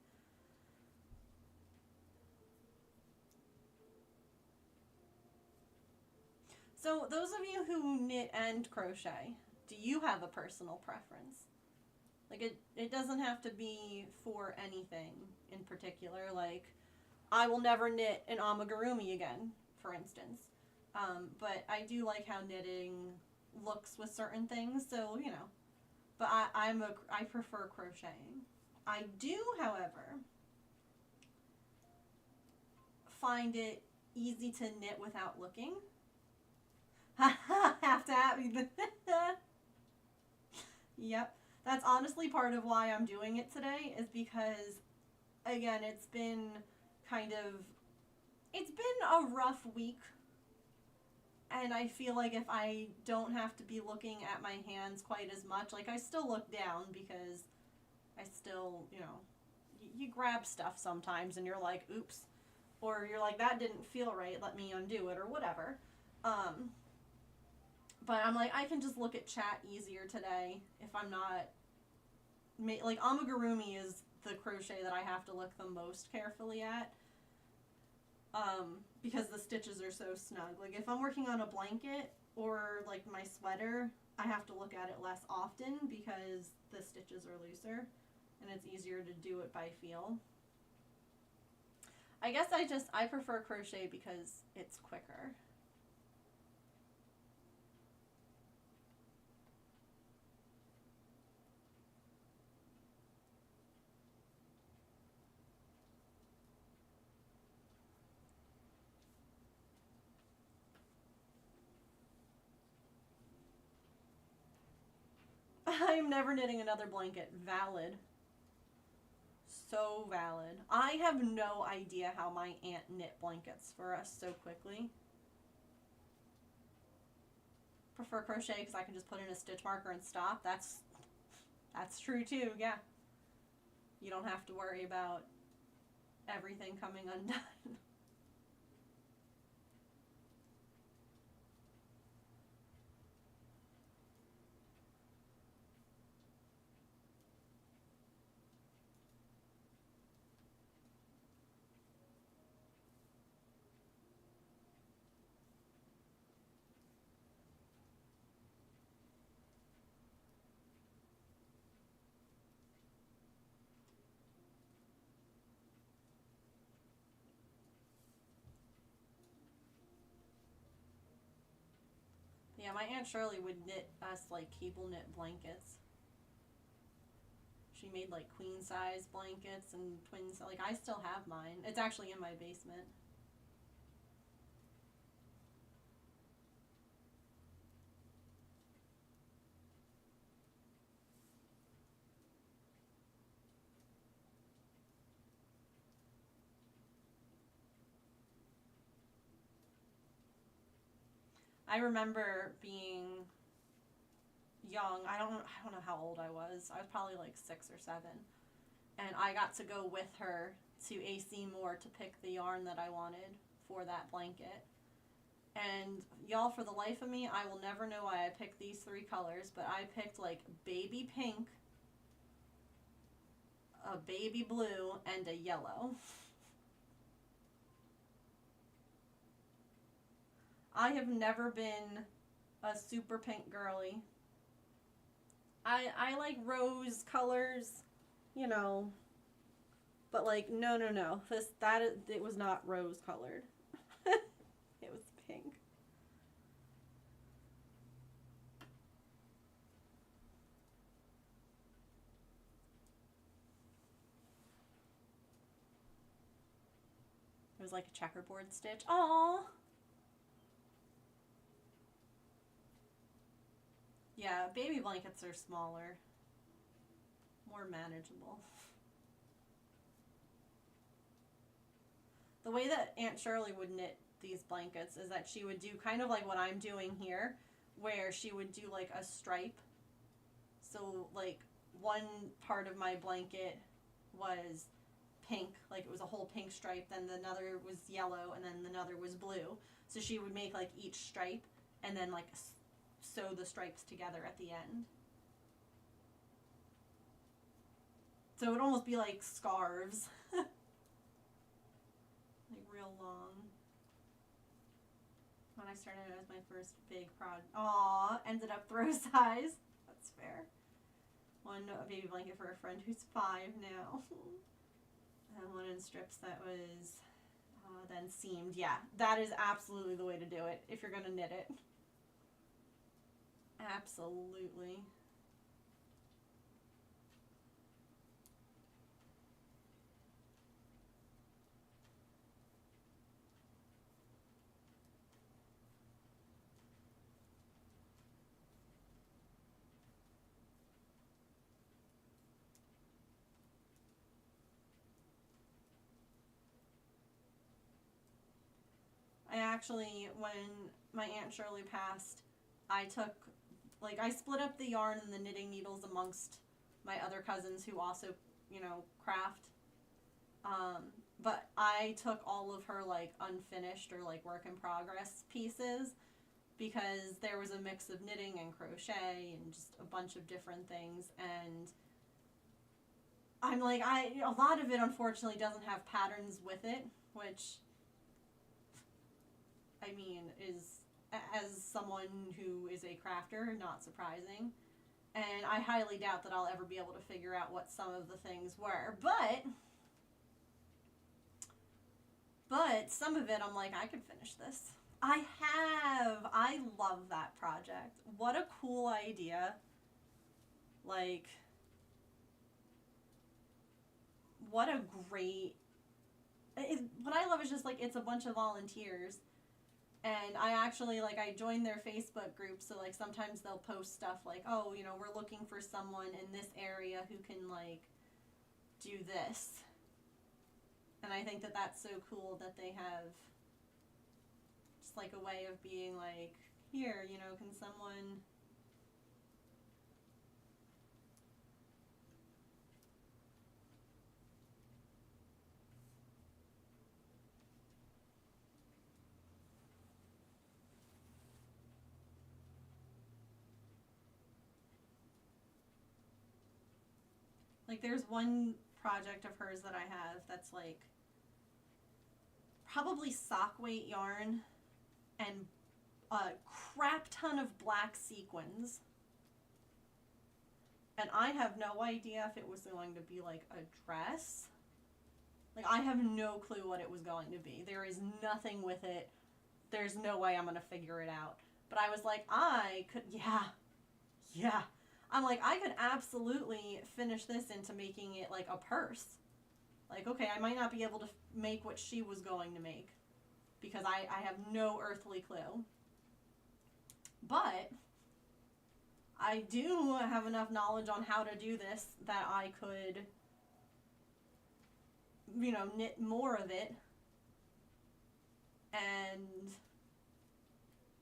So those of you who knit and crochet, do you have a personal preference? Like it doesn't have to be for anything in particular. Like I will never knit an amigurumi again, for instance. But I do like how knitting looks with certain things, so you know. But I prefer crocheting. I do, however, find it easy to knit without looking. Have to have Yep. That's honestly part of why I'm doing it today, is because, again, it's been a rough week. And I feel like if I don't have to be looking at my hands quite as much, like I still look down because I still, you know, you grab stuff sometimes and you're like, oops. Or you're like, that didn't feel right, let me undo it, or whatever. But I'm like, I can just look at chat easier today if I'm not... Like, amigurumi is the crochet that I have to look the most carefully at. Because the stitches are so snug. Like, if I'm working on a blanket or, like, my sweater, I have to look at it less often because the stitches are looser and it's easier to do it by feel. I guess I prefer crochet because it's quicker. I'm never knitting another blanket. Valid. So valid. I have no idea how my aunt knit blankets for us so quickly. Prefer crochet because I can just put in a stitch marker and stop. That's true too, yeah. You don't have to worry about everything coming undone. Yeah, my Aunt Shirley would knit us like cable knit blankets. She made like queen size blankets and twins. Like, I still have mine. It's actually in my basement. I remember being young. I don't know how old I was. I was probably like 6 or 7. And I got to go with her to AC Moore to pick the yarn that I wanted for that blanket. And y'all, for the life of me, I will never know why I picked these 3 colors, but I picked like baby pink, a baby blue, and a yellow. I have never been a super pink girly. I like rose colors, you know, but like no. It was not rose colored. It was pink. It was like a checkerboard stitch. Aww. Yeah, baby blankets are smaller, more manageable. The way that Aunt Shirley would knit these blankets is that she would do kind of like what I'm doing here, where she would do like a stripe. So like one part of my blanket was pink, like it was a whole pink stripe, then another was yellow, and then another was blue. So she would make like each stripe and then like sew the stripes together at the end. So it would almost be like scarves. Like real long. When I started, it was my first big project. Aw, ended up throw size. That's fair. One baby blanket for a friend who's 5 now. And one in strips that was then seamed. Yeah, that is absolutely the way to do it if you're going to knit it. Absolutely. I actually, when my Aunt Shirley passed, I split up the yarn and the knitting needles amongst my other cousins who also, you know, craft. But I took all of her, like, unfinished or, like, work in progress pieces because there was a mix of knitting and crochet and just a bunch of different things. And I'm like, a lot of it, unfortunately, doesn't have patterns with it, which, I mean, is, as someone who is a crafter, not surprising. And I highly doubt that I'll ever be able to figure out what some of the things were. But some of it, I'm like, I could finish this. I love that project. What a cool idea. Like, what a great... what I love is just, like, it's a bunch of volunteers. And I actually, like, I joined their Facebook group, so, like, sometimes they'll post stuff like, oh, you know, we're looking for someone in this area who can, like, do this. And I think that that's so cool that they have just, like, a way of being like, here, you know, can someone... Like, there's one project of hers that I have that's, like, probably sock weight yarn and a crap ton of black sequins. And I have no idea if it was going to be, like, a dress. Like, I have no clue what it was going to be. There is nothing with it. There's no way I'm going to figure it out. But I was like, I could, yeah. I'm like, I could absolutely finish this into making it like a purse. Like, okay, I might not be able to make what she was going to make because I have no earthly clue. But I do have enough knowledge on how to do this that I could, you know, knit more of it and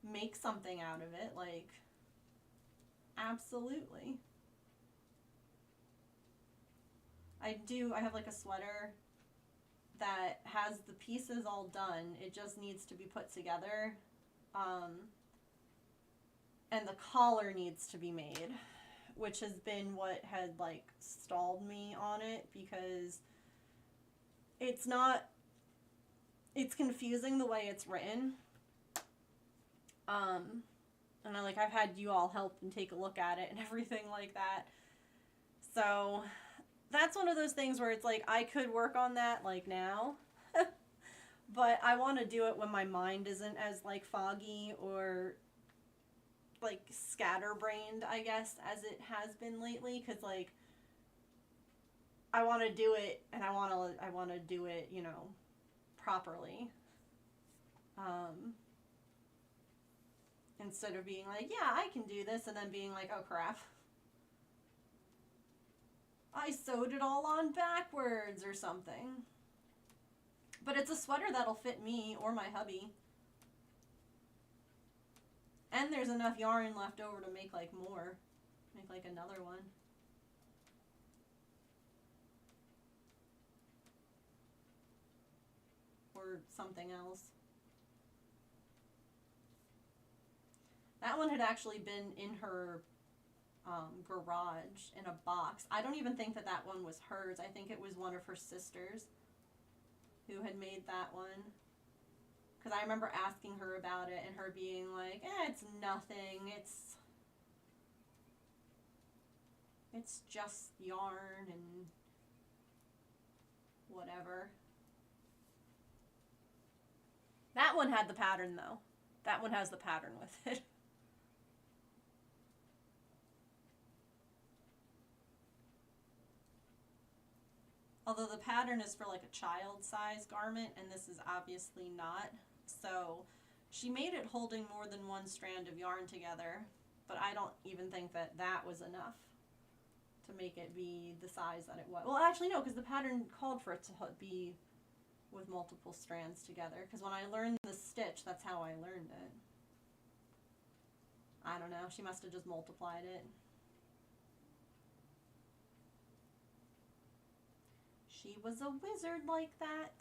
make something out of it. Like, absolutely. I have like a sweater that has the pieces all done. It just needs to be put together. And the collar needs to be made, which has been what had like stalled me on it because it's confusing the way it's written. And I've had you all help and take a look at it and everything like that. So that's one of those things where it's like I could work on that like now, but I want to do it when my mind isn't as like foggy or like scatterbrained, I guess, as it has been lately. Because like I want to do it, and I want to do it, you know, properly. Instead of being like, yeah, I can do this, and then being like, oh crap, I sewed it all on backwards or something. But it's a sweater that'll fit me or my hubby. And there's enough yarn left over to make like more. Make like another one. Or something else. That one had actually been in her garage in a box. I don't even think that that one was hers. I think it was one of her sisters who had made that one. Because I remember asking her about it and her being like, it's nothing. It's just yarn and whatever. That one had the pattern though. That one has the pattern with it. Although the pattern is for like a child size garment, and this is obviously not. So she made it holding more than one strand of yarn together, but I don't even think that that was enough to make it be the size that it was. Well, actually no, because the pattern called for it to be with multiple strands together. Because when I learned the stitch, that's how I learned it. I don't know, she must have just multiplied it. She was a wizard like that.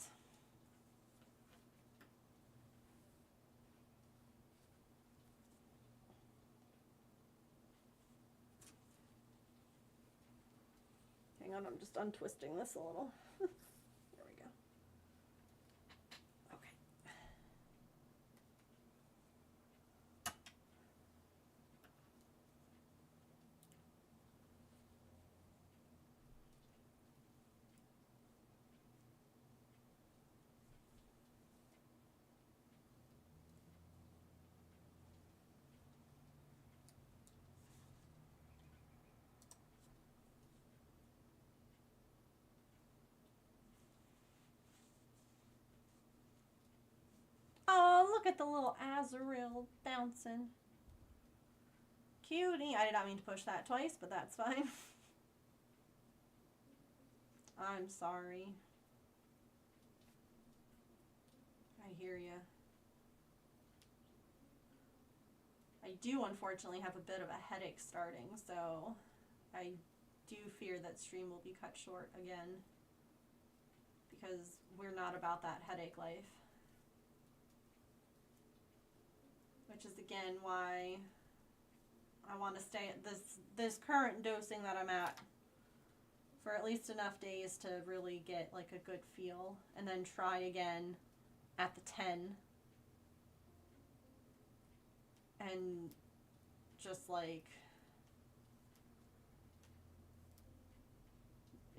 Hang on, I'm just untwisting this a little. There we go. Okay. Oh, look at the little Azrael bouncing. Cutie. I did not mean to push that twice, but that's fine. I'm sorry. I hear ya. I do unfortunately have a bit of a headache starting, so I do fear that stream will be cut short again because we're not about that headache life. Which is again why I want to stay at this current dosing that I'm at for at least enough days to really get like a good feel, and then try again at the 10 and just like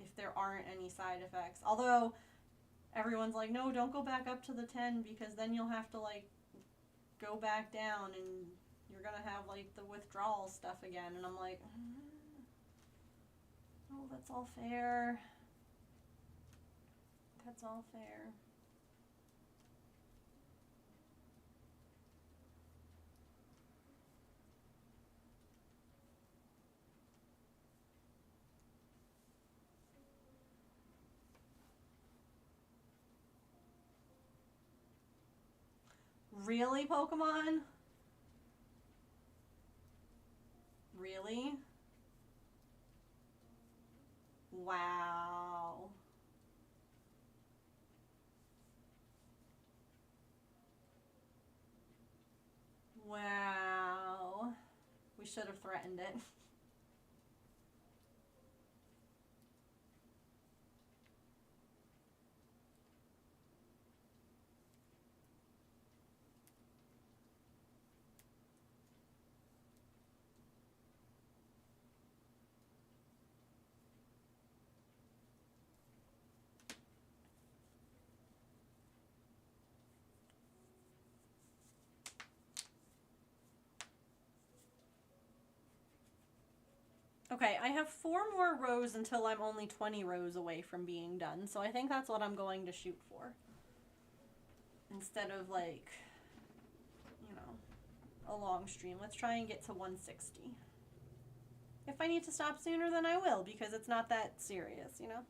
if there aren't any side effects. Although everyone's like, no, don't go back up to the 10 because then you'll have to like go back down and you're gonna have like the withdrawal stuff again. And I'm like, oh, that's all fair. That's all fair. Really, Pokemon? Really? Wow. Wow. We should have threatened it. Okay, I have 4 more rows until I'm only 20 rows away from being done, so I think that's what I'm going to shoot for. Instead of, like, you know, a long stream. Let's try and get to 160. If I need to stop sooner, then I will, because it's not that serious, you know?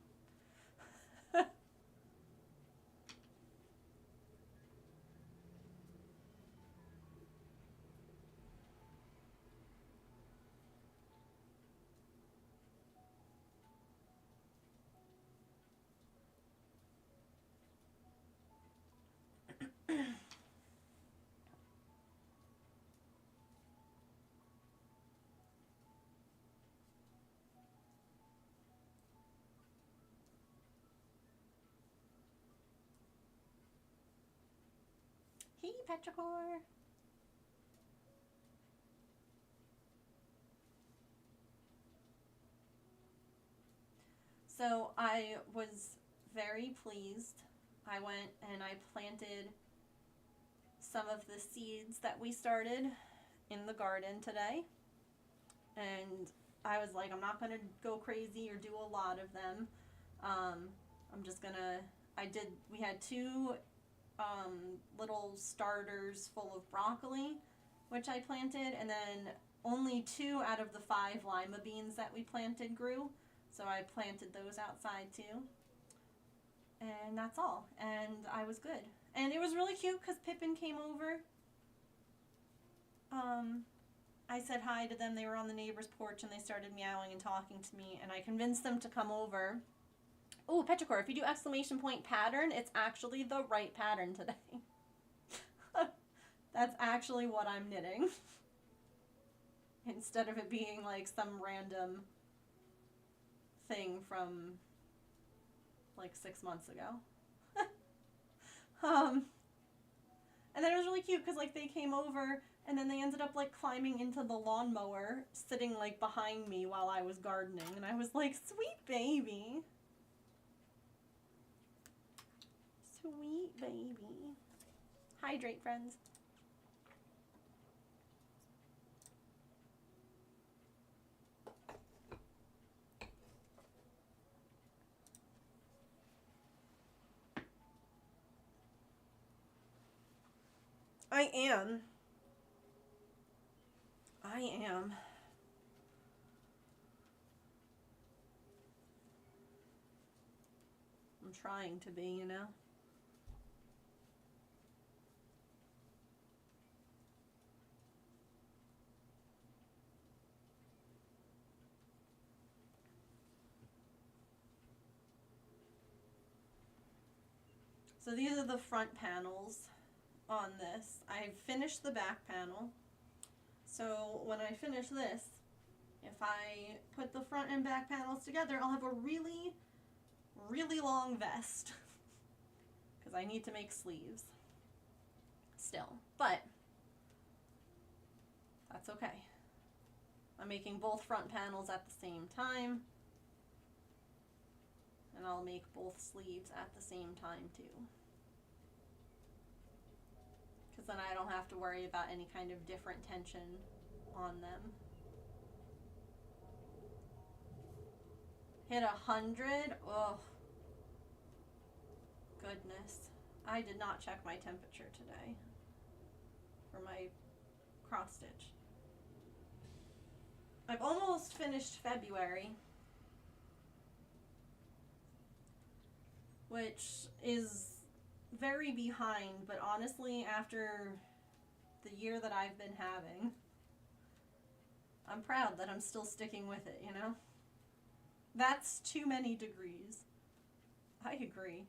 Hey, Petrichor! So I was very pleased. I went and I planted some of the seeds that we started in the garden today. And I was like, I'm not going to go crazy or do a lot of them. I'm just going to, we had 2 little starters full of broccoli, which I planted, and then only 2 out of the 5 lima beans that we planted grew. So I planted those outside too. And that's all. And I was good. And it was really cute because Pippin came over. I said hi to them. They were on the neighbor's porch and they started meowing and talking to me. And I convinced them to come over. Oh, Petrichor, if you do exclamation point pattern, it's actually the right pattern today. That's actually what I'm knitting. Instead of it being like some random thing from like 6 months ago. And then it was really cute because like they came over and then they ended up like climbing into the lawnmower, sitting like behind me while I was gardening, and I was like, sweet baby. Sweet baby. Hydrate, friends. I am. I'm trying to be, you know? So these are the front panels on this. I've finished the back panel. So when I finish this, if I put the front and back panels together, I'll have a really, really long vest. Because I need to make sleeves still. But that's okay. I'm making both front panels at the same time. And I'll make both sleeves at the same time too. Because then I don't have to worry about any kind of different tension on them. Hit 100? Oh, goodness. I did not check my temperature today for my cross stitch. I've almost finished February, which is very behind, but honestly, after the year that I've been having, I'm proud that I'm still sticking with it, you know? That's too many degrees. I agree.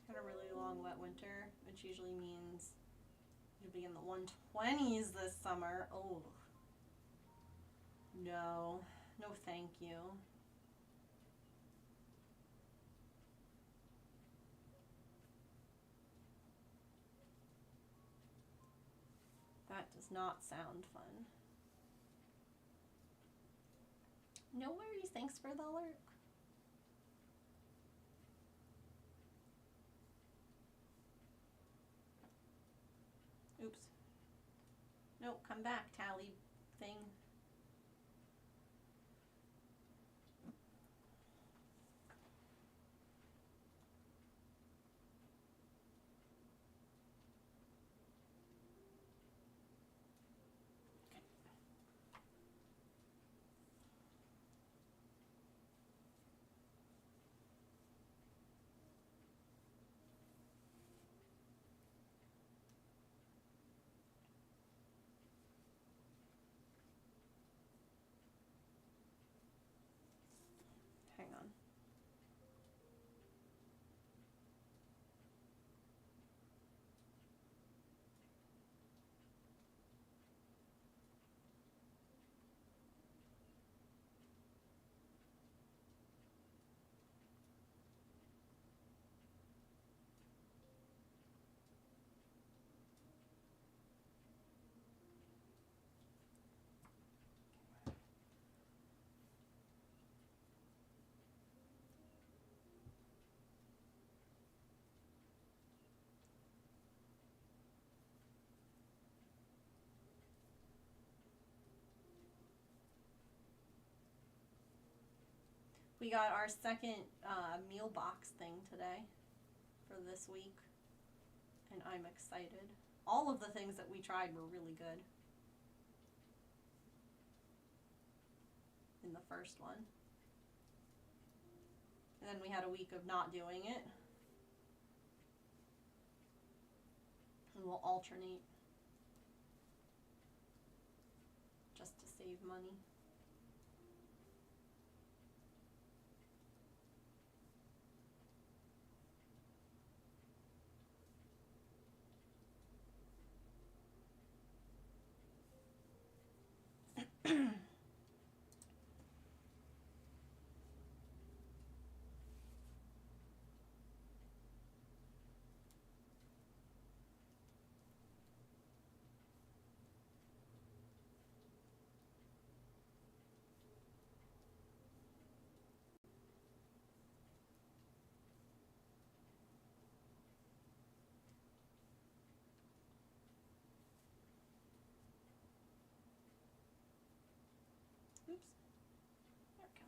Had a really long wet winter, which usually means you'll be in the 120s this summer. Oh. No. No, thank you. That does not sound fun. No worries. Thanks for the lurk. Oops. Nope, come back, tally thing. Hang on. We got our second meal box thing today for this week, and I'm excited. All of the things that we tried were really good in the first one. And then we had a week of not doing it. And we'll alternate just to save money. Oops. There we go.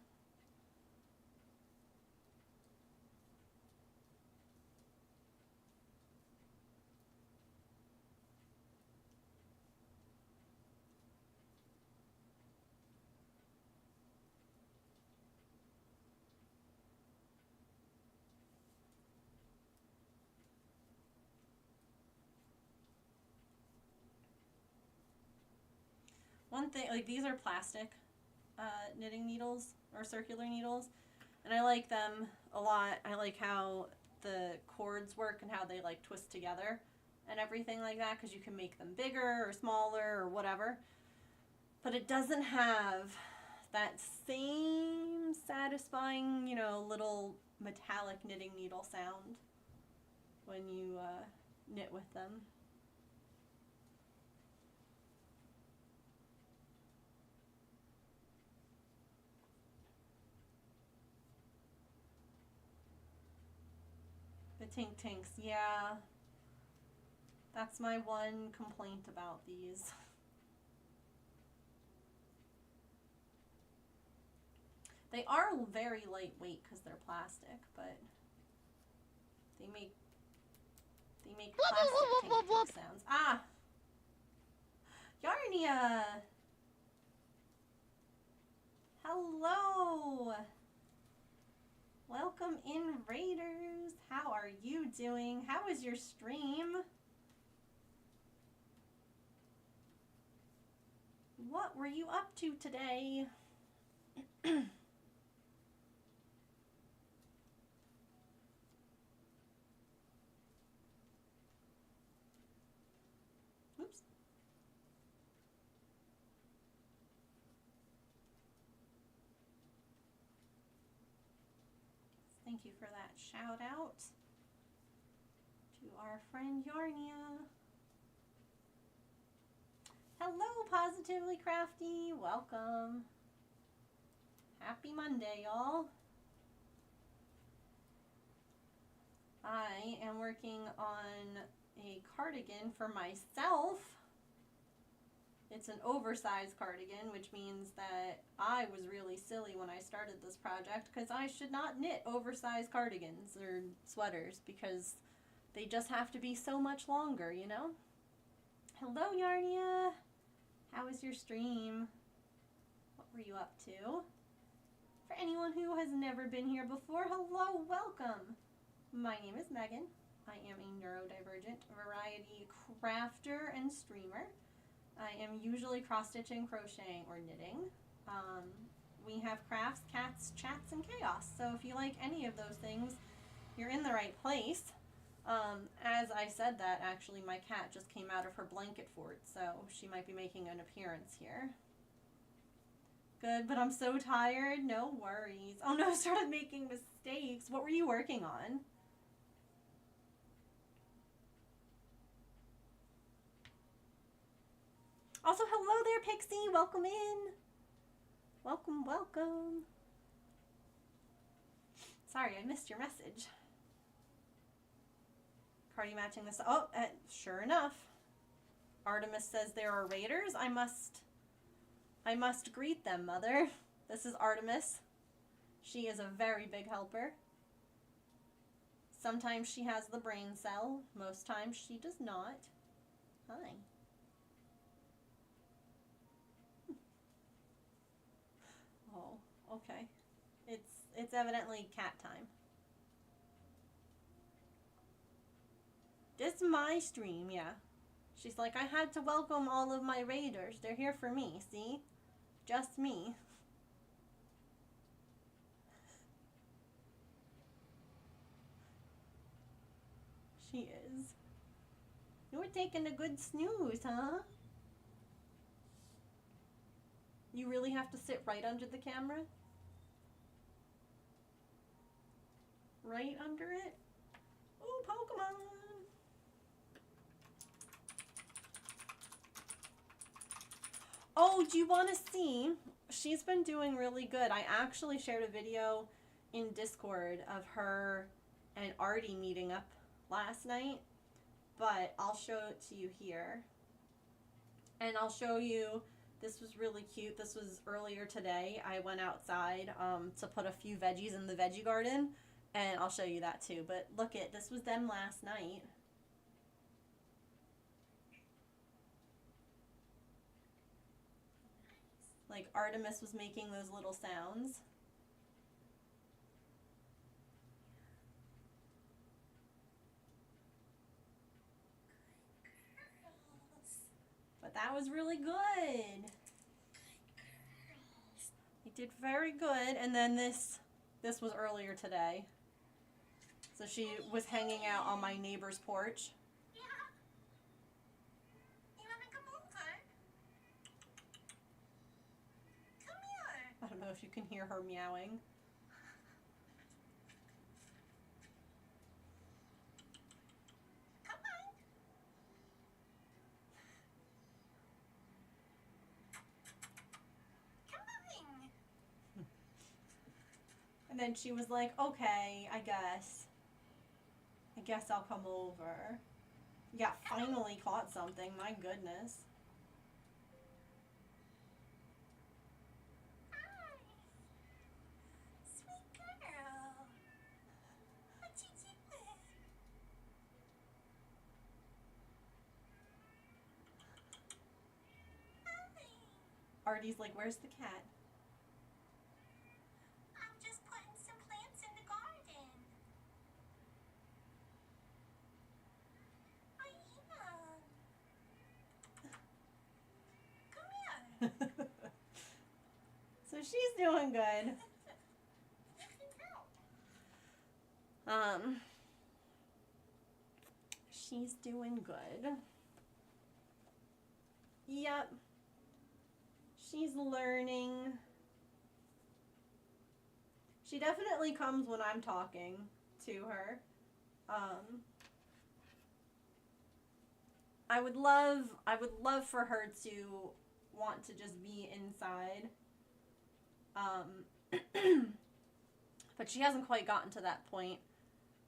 One thing, like these are plastic knitting needles or circular needles, and I like them a lot. I like how the cords work and how they like twist together and everything like that, because you can make them bigger or smaller or whatever. But it doesn't have that same satisfying, you know, little metallic knitting needle sound when you knit with them. The Tink Tinks, yeah. That's my one complaint about these. They are very lightweight because they're plastic, but they make plastic Tink Tink sounds. Ah! Yarnia! Hello! Welcome in, Raiders. How are you doing? How was your stream? What were you up to today? Oops. Thank you for that shout out to our friend Yarnia. Hello, Positively Crafty. Welcome. Happy Monday, y'all. I am working on a cardigan for myself. It's an oversized cardigan, which means that I was really silly when I started this project because I should not knit oversized cardigans or sweaters because they just have to be so much longer, you know? Hello, Yarnia. How was your stream? What were you up to? For anyone who has never been here before, hello, welcome. My name is Megan. I am a neurodivergent variety crafter and streamer. I am usually cross-stitching, crocheting, or knitting. We have crafts, cats, chats, and chaos. So if you like any of those things, you're in the right place. As I said that, actually, my cat just came out of her blanket fort, so she might be making an appearance here. Good, but I'm so tired. No worries. Oh no, I started making mistakes. What were you working on? Also, hello there, Pixie. Welcome in. Welcome, welcome. Sorry, I missed your message. Cardi matching this. Oh, sure enough. Artemis says there are raiders. I must greet them, Mother. This is Artemis. She is a very big helper. Sometimes she has the brain cell. Most times she does not. Hi. Oh, okay. It's evidently cat time. This is my stream, yeah. She's like, I had to welcome all of my raiders. They're here for me, see? Just me. She is. You were taking a good snooze, huh? You really have to sit right under the camera? Right under it? Ooh, Pokemon! Oh, do you want to see? She's been doing really good. I actually shared a video in Discord of her and Artie meeting up last night, but I'll show it to you here. And I'll show you, this was really cute. This was earlier today. I went outside to put a few veggies in the veggie garden, and I'll show you that too. But look it, this was them last night. Like Artemis was making those little sounds. But that was really good. You did very good. And then this was earlier today. So she was hanging out on my neighbor's porch. Yeah. You wanna come over? Come here. I don't know if you can hear her meowing. Come on. Come on. And then she was like, okay, I guess I'll come over. Yeah, finally caught something, my goodness. Hi. Sweet girl. What you doing? Hi. Artie's like, where's the cat? I'm just putting some plants in the garden. Aina. Come here. So she's doing good. She's doing good. Yep. She's learning. She definitely comes when I'm talking to her. I would love for her to want to just be inside. But she hasn't quite gotten to that point.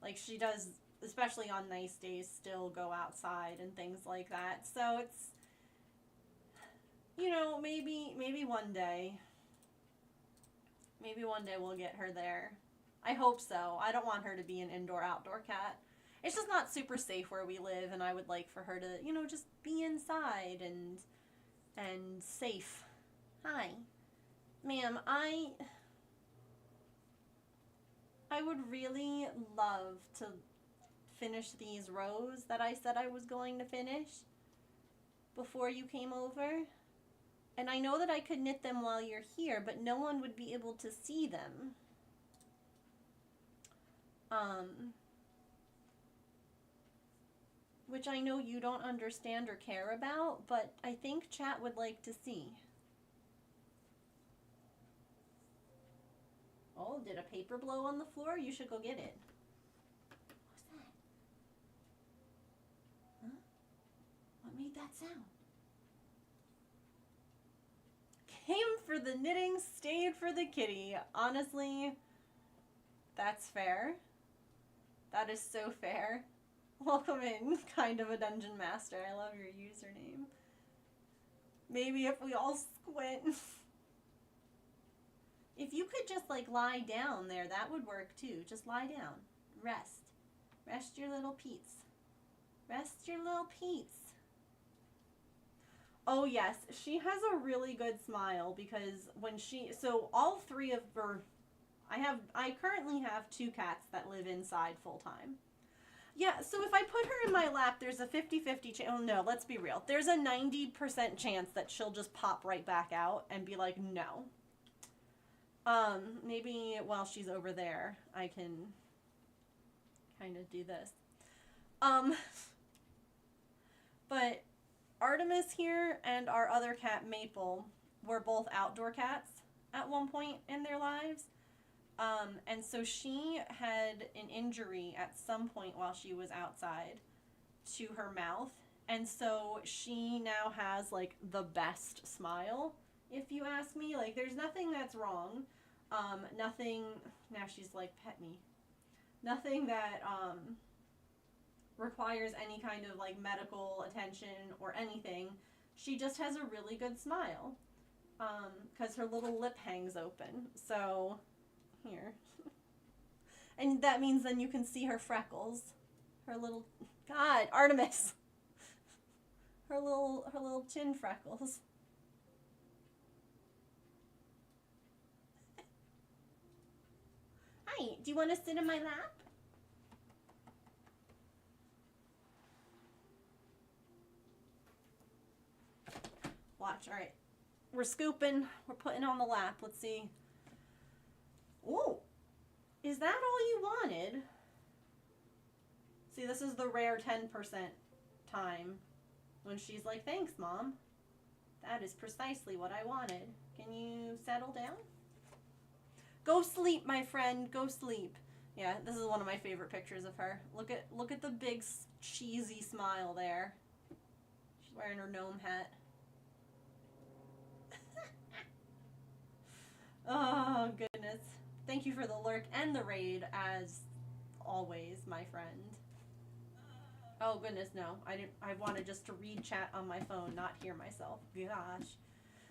Like, she does, especially on nice days, still go outside and things like that. So it's, you know, maybe one day. Maybe one day we'll get her there. I hope so. I don't want her to be an indoor-outdoor cat. It's just not super safe where we live, and I would like for her to, you know, just be inside and safe. Hi. Ma'am, I would really love to finish these rows that I said I was going to finish before you came over. And I know that I could knit them while you're here, but no one would be able to see them. Which I know you don't understand or care about, but I think chat would like to see. Oh, did a paper blow on the floor? You should go get it. What's that? Huh? What made that sound? Came for the knitting, stayed for the kitty. Honestly, that's fair. That is so fair. Welcome in, kind of a dungeon master. I love your username. Maybe if we all squint. If you could just, like, lie down there, that would work too. Just lie down. Rest. Rest your little peeps. Rest your little peeps. Oh, yes. She has a really good smile because when she... So, all three of her... I currently have 2 cats that live inside full-time. Yeah, so if I put her in my lap, there's a 50-50 chance... Oh, no, let's be real. There's a 90% chance that she'll just pop right back out and be like, no. Maybe while she's over there, I can kind of do this. But Artemis here and our other cat, Maple, were both outdoor cats at one point in their lives. And so she had an injury at some point while she was outside to her mouth. And so she now has, like, the best smile, if you ask me. Like, there's nothing that's wrong. Nothing, now she's like, pet me. Nothing that, requires any kind of, like, medical attention or anything. She just has a really good smile. 'Cause her little lip hangs open. So, here. And that means then you can see her freckles. Her little, God, Artemis. Her little chin freckles. Hi, do you want to sit in my lap? Watch, all right. We're scooping. We're putting on the lap. Let's see. Oh, is that all you wanted? See, this is the rare 10% time when she's like, thanks, Mom. That is precisely what I wanted. Can you settle down? Go sleep, my friend. Go sleep. Yeah, this is one of my favorite pictures of her. Look at the big cheesy smile there. She's wearing her gnome hat. Oh, goodness. Thank you for the lurk and the raid, as always, my friend. Oh, goodness, no. I wanted just to read chat on my phone, not hear myself. Gosh.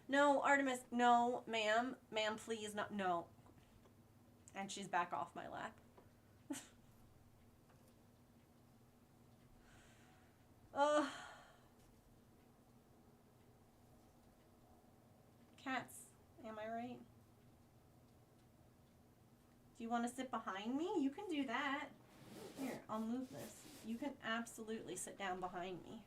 No, Artemis, no, ma'am. Ma'am, please, not, no. And she's back off my lap. Ugh. Cats, am I right? Do you want to sit behind me? You can do that. Here, I'll move this. You can absolutely sit down behind me.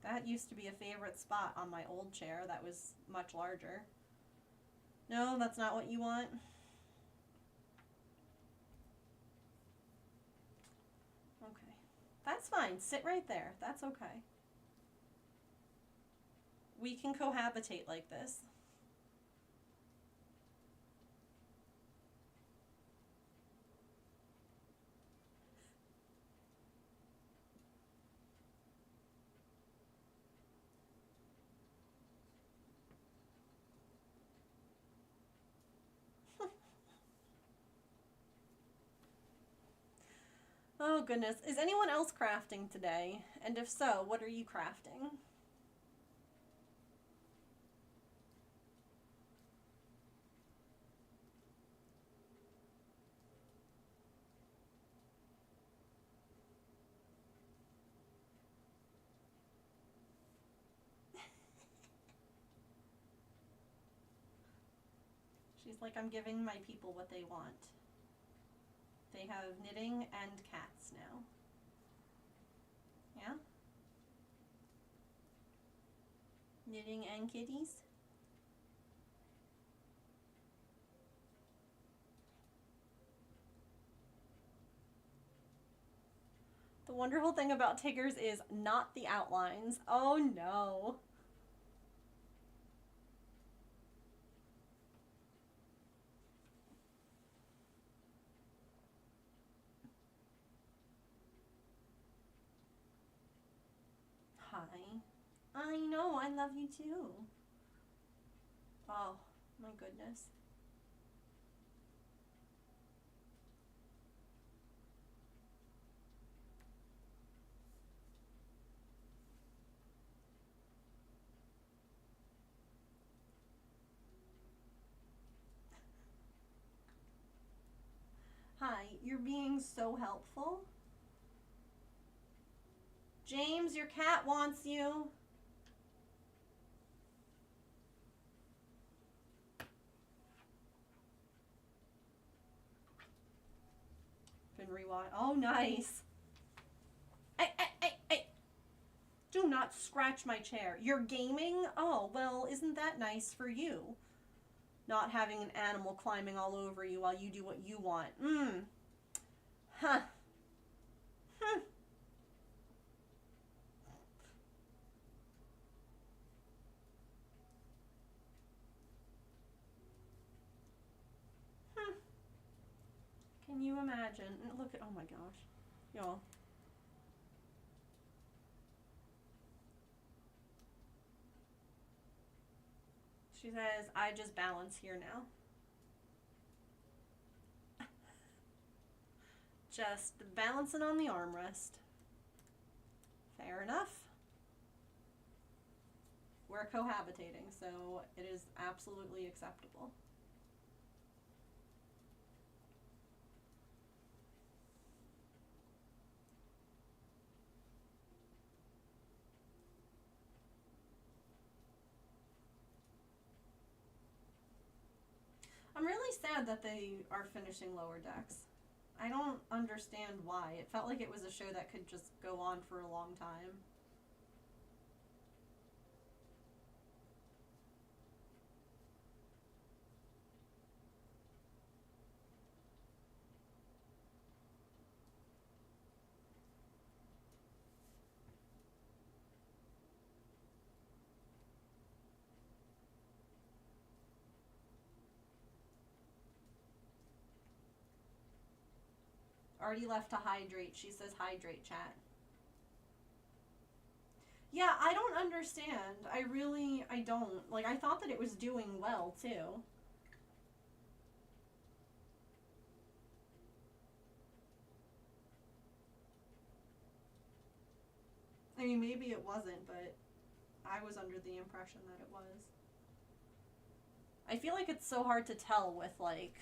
That used to be a favorite spot on my old chair that was much larger. No, that's not what you want. Okay. That's fine. Sit right there. That's okay. We can cohabitate like this. Oh goodness, is anyone else crafting today? And if so, what are you crafting? She's like, I'm giving my people what they want. They have knitting and cats now. Yeah? Knitting and kitties? The wonderful thing about Tiggers is not the outlines. Oh no. Hi. I know, I love you too. Oh, my goodness. Hi, you're being so helpful. James, your cat wants you. Been rewatch. Oh, nice. Hey. Do not scratch my chair. You're gaming? Oh, well, isn't that nice for you? Not having an animal climbing all over you while you do what you want. Huh. Can you imagine? Look at, oh my gosh. Y'all. She says, I just balance here now. Just balancing on the armrest. Fair enough. We're cohabitating, so it is absolutely acceptable. I'm really sad that they are finishing Lower Decks. I don't understand why. It felt like it was a show that could just go on for a long time. Already left to hydrate. She says hydrate, chat. Yeah, I don't understand. I don't. Like, I thought that it was doing well, too. I mean, maybe it wasn't, but I was under the impression that it was. I feel like it's so hard to tell with, like,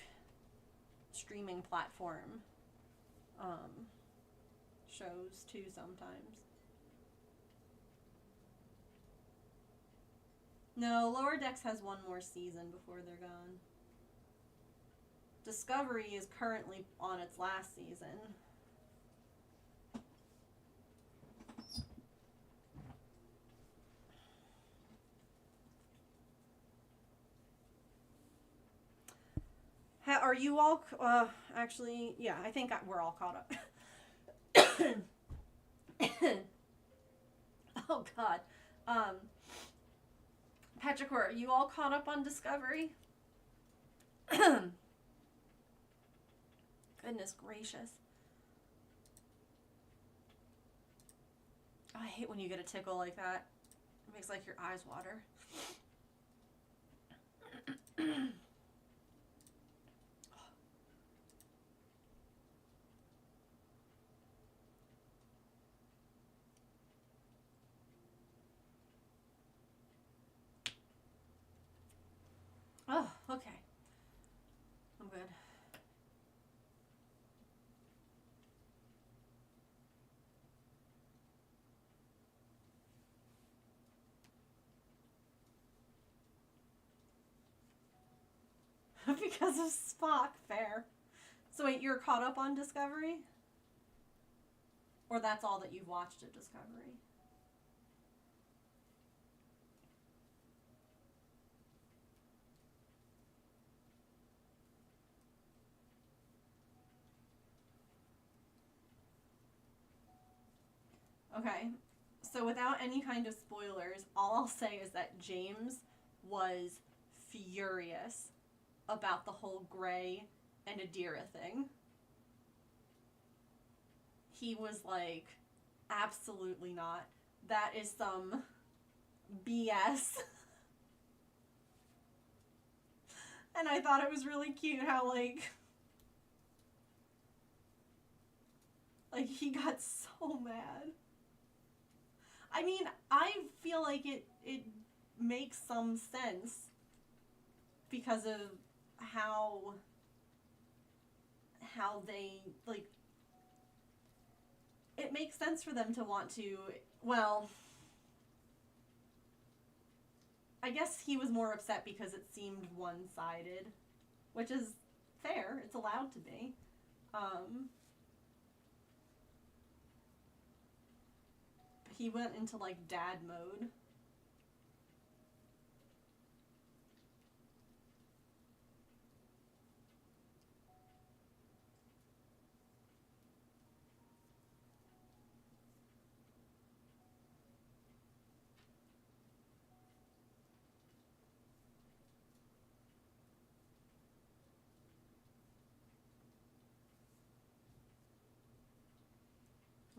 streaming platform shows, too, sometimes. No, Lower Decks has one more season before they're gone. Discovery is currently on its last season. Are you all, actually, yeah, I think we're all caught up. Oh, God. Petrichor, are you all caught up on Discovery? Goodness gracious. Oh, I hate when you get a tickle like that. It makes, like, your eyes water. Oh, okay. I'm good. Because of Spock, fair. So wait, you're caught up on Discovery? Or that's all that you've watched at Discovery? Okay, so without any kind of spoilers, all I'll say is that James was furious about the whole Gray and Adira thing. He was like, absolutely not. That is some BS. And I thought it was really cute how, like he got so mad. I mean, I feel like it makes some sense because of how they, like, it makes sense for them to want to, well, I guess he was more upset because it seemed one-sided, which is fair. It's allowed to be. He went into, like, dad mode.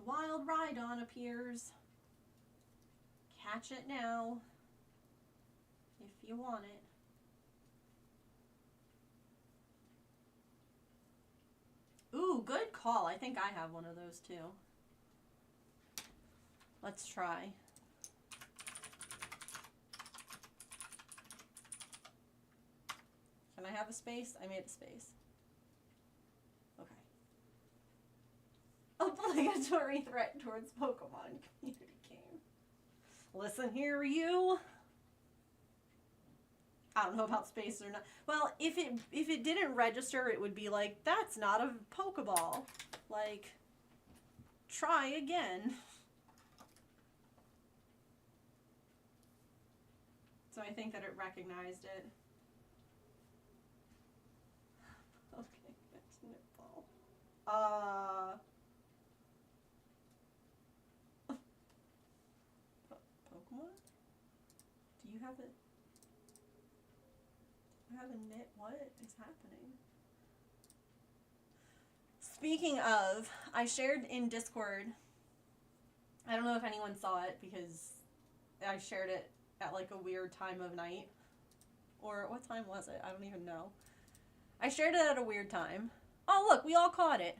Wild Rhydon appears. Catch it now, if you want it. Ooh, good call. I think I have one of those too. Let's try. Can I have a space? I made a space. Okay. Obligatory threat towards Pokemon community game. Listen here, you. I don't know about space or not. Well, if it didn't register, it would be like, that's not a Pokeball. Like, try again. So I think that it recognized it. Okay, that's nipple. Pokemon? Do you have it? Do you have a knit? What is happening? Speaking of, I shared in Discord. I don't know if anyone saw it because I shared it at like a weird time of night. Or what time was it? I don't even know. I shared it at a weird time. Oh, look, we all caught it.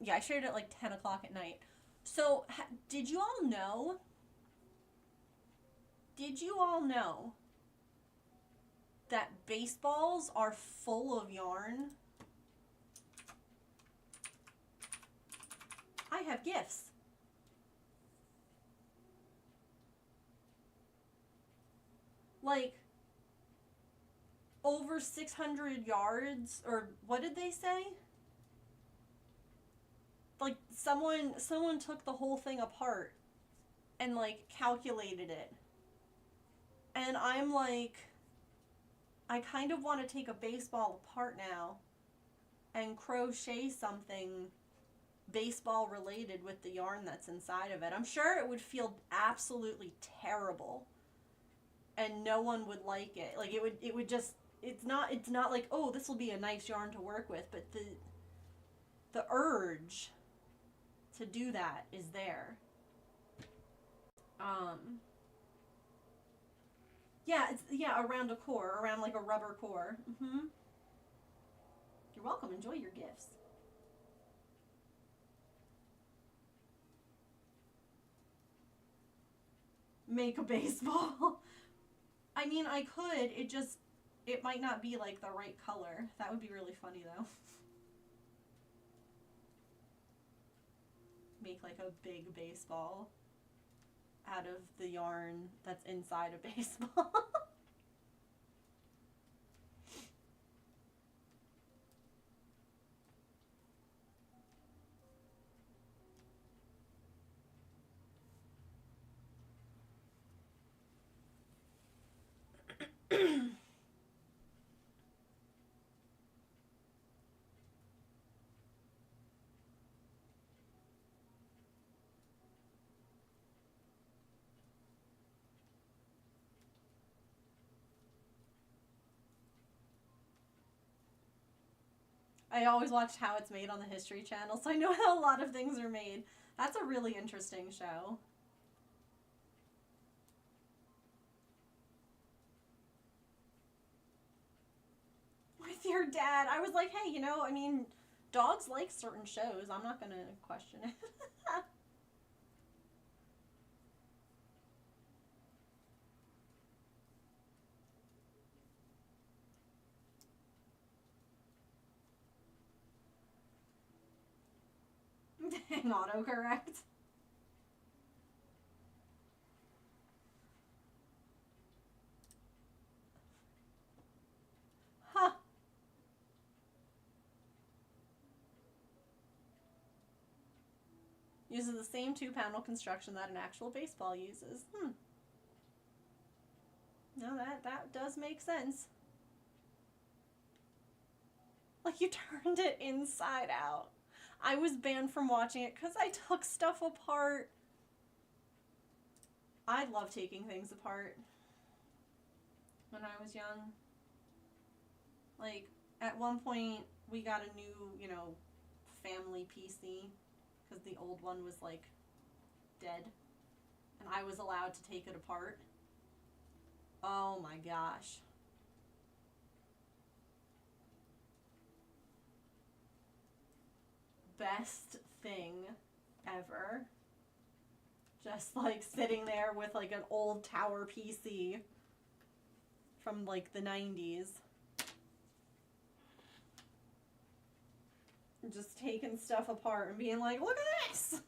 Yeah, I shared it at like 10 o'clock at night. So, did you all know? Did you all know that baseballs are full of yarn? I have gifts. Like, over 600 yards, or what did they say? Like, someone took the whole thing apart and, like, calculated it. And I'm like, I kind of want to take a baseball apart now and crochet something baseball related with the yarn that's inside of it. I'm sure it would feel absolutely terrible and no one would like it. Like, it would just, it's not like, oh, this will be a nice yarn to work with, but the urge to do that is there. Yeah, around a core, around like a rubber core. You're welcome. Enjoy your gifts. Make a baseball. I mean, I could. It might not be like the right color. That would be really funny though. Make like a big baseball out of the yarn that's inside a baseball. I always watched How It's Made on the History Channel, so I know how a lot of things are made. That's a really interesting show. With your dad, I was like, hey, I mean, dogs like certain shows. I'm not gonna question it. Dang, autocorrect. Huh. Uses the same 2-panel construction that an actual baseball uses. No, that does make sense. Like, you turned it inside out. I was banned from watching it because I took stuff apart. I love taking things apart. When I was young. Like, at one point, we got a new, family PC. Because the old one was, like, dead. And I was allowed to take it apart. Oh my gosh. Best thing ever. Just like sitting there with like an old tower PC from like the 90s. Just taking stuff apart and being like, look at this!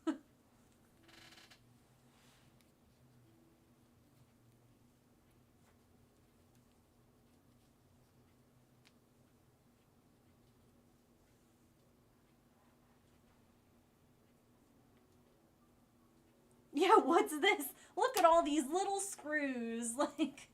Yeah, what's this? Look at all these little screws. Like,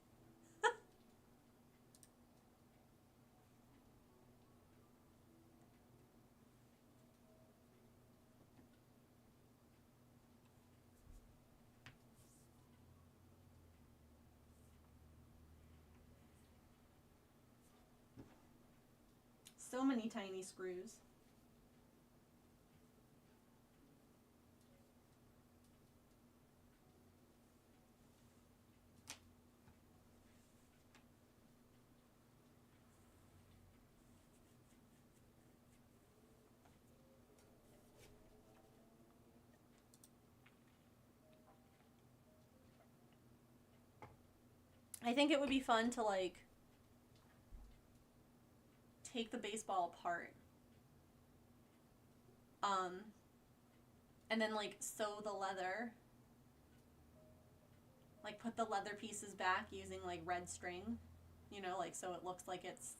So many tiny screws. I think it would be fun to, like, take the baseball apart. And then, like, sew the leather. Like, put the leather pieces back using, like, red string. You know, like, so it looks like it's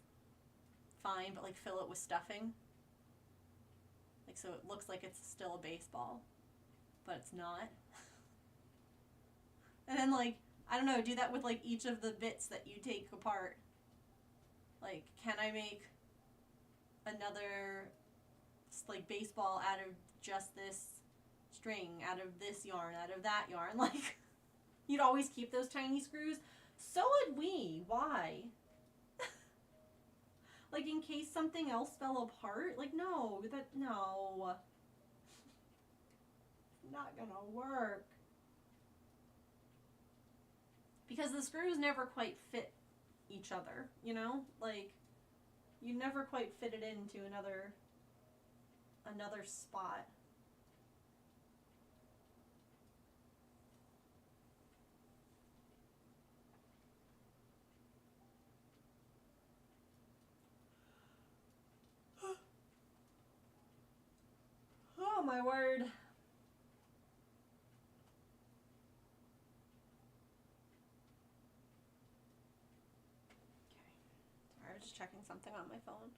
fine, but, like, fill it with stuffing. Like, so it looks like it's still a baseball, but it's not. And then, like, I don't know, do that with, like, each of the bits that you take apart. Like, can I make another, like, baseball out of just this string, out of this yarn, out of that yarn? Like, you'd always keep those tiny screws. So would we. Why? Like, in case something else fell apart? Like, no. No. Not gonna work. Because the screws never quite fit each other, you know? Like, you never quite fit it into another spot. Oh my word. I was just checking something on my phone.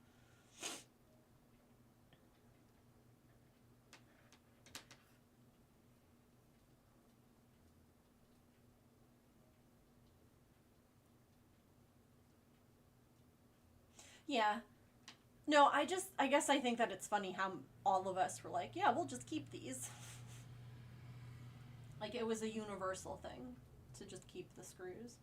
Yeah. No, I guess I think that it's funny how all of us were like, yeah, we'll just keep these. Like, it was a universal thing to just keep the screws.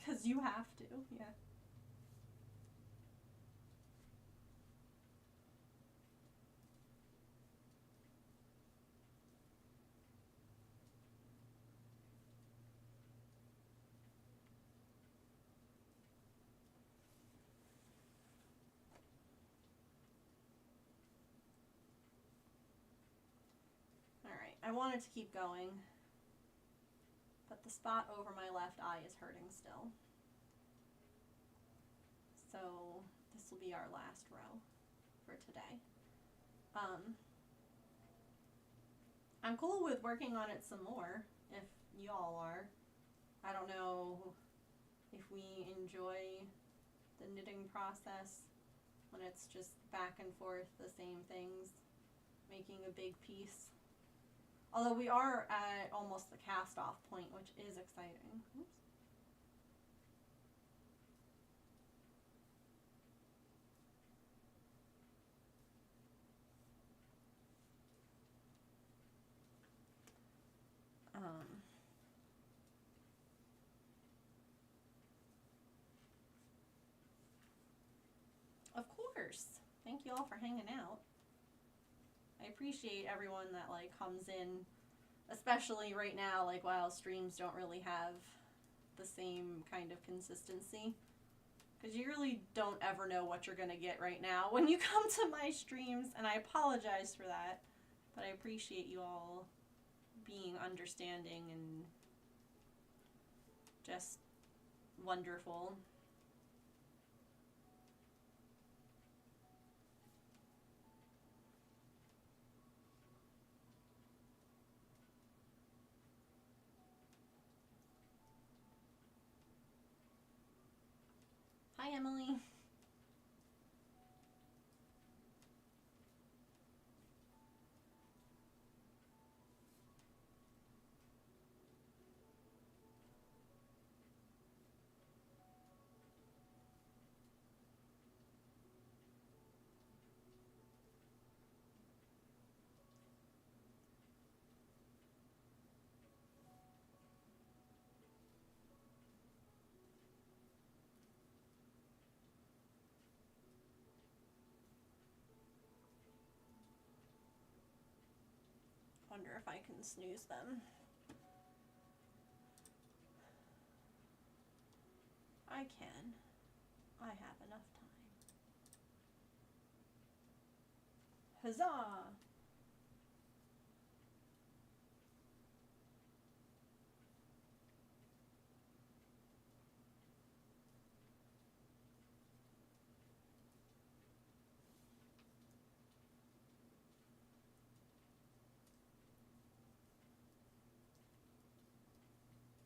Because you have to, yeah. Alright, I wanted to keep going, but the spot over my left eye is hurting still. So this will be our last row for today. I'm cool with working on it some more, if y'all are. I don't know if we enjoy the knitting process when it's just back and forth the same things, making a big piece. Although we are at almost the cast off point, which is exciting. Oops. Of course. Thank you all for hanging out. I appreciate everyone that, like, comes in, especially right now, like, while streams don't really have the same kind of consistency. Because you really don't ever know what you're going to get right now when you come to my streams, and I apologize for that, but I appreciate you all being understanding and just wonderful. Hi, Emily. wonder if I can snooze them. I can. I have enough time. Huzzah!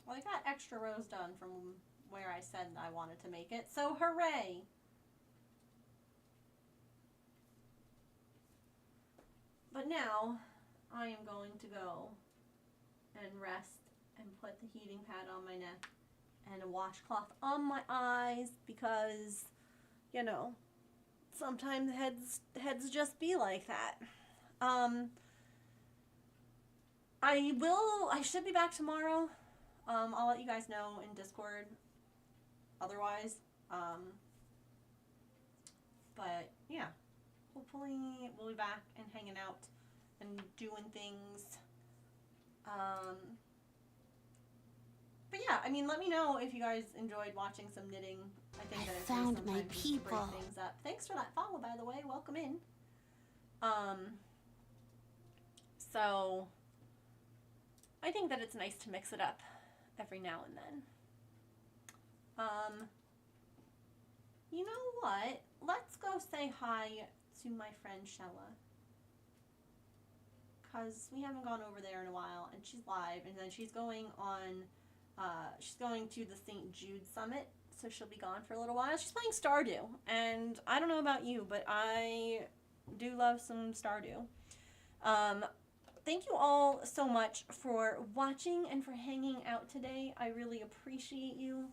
Well, I got extra rows done from where I said I wanted to make it, so hooray! But now, I am going to go and rest and put the heating pad on my neck and a washcloth on my eyes because, you know, sometimes heads just be like that. I should be back tomorrow. I'll let you guys know in Discord otherwise. But yeah, hopefully we'll be back and hanging out and doing things. But yeah, I mean, let me know if you guys enjoyed watching some knitting. I think that it's found my sometimes just to break people. things up. Thanks for that follow, by the way. Welcome in. So I think that it's nice to mix it up every now and then. You know what? Let's go say hi to my friend Shella. Because we haven't gone over there in a while, and she's live, and then she's going to the St. Jude Summit, so she'll be gone for a little while. She's playing Stardew, and I don't know about you, but I do love some Stardew. Thank you all so much for watching and for hanging out today. I really appreciate you.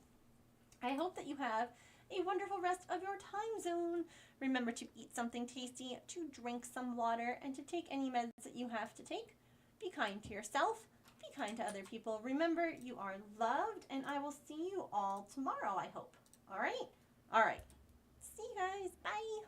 I hope that you have a wonderful rest of your time zone. Remember to eat something tasty, to drink some water, and to take any meds that you have to take. Be kind to yourself. Be kind to other people. Remember, you are loved, and I will see you all tomorrow, I hope. All right? All right. See you guys. Bye.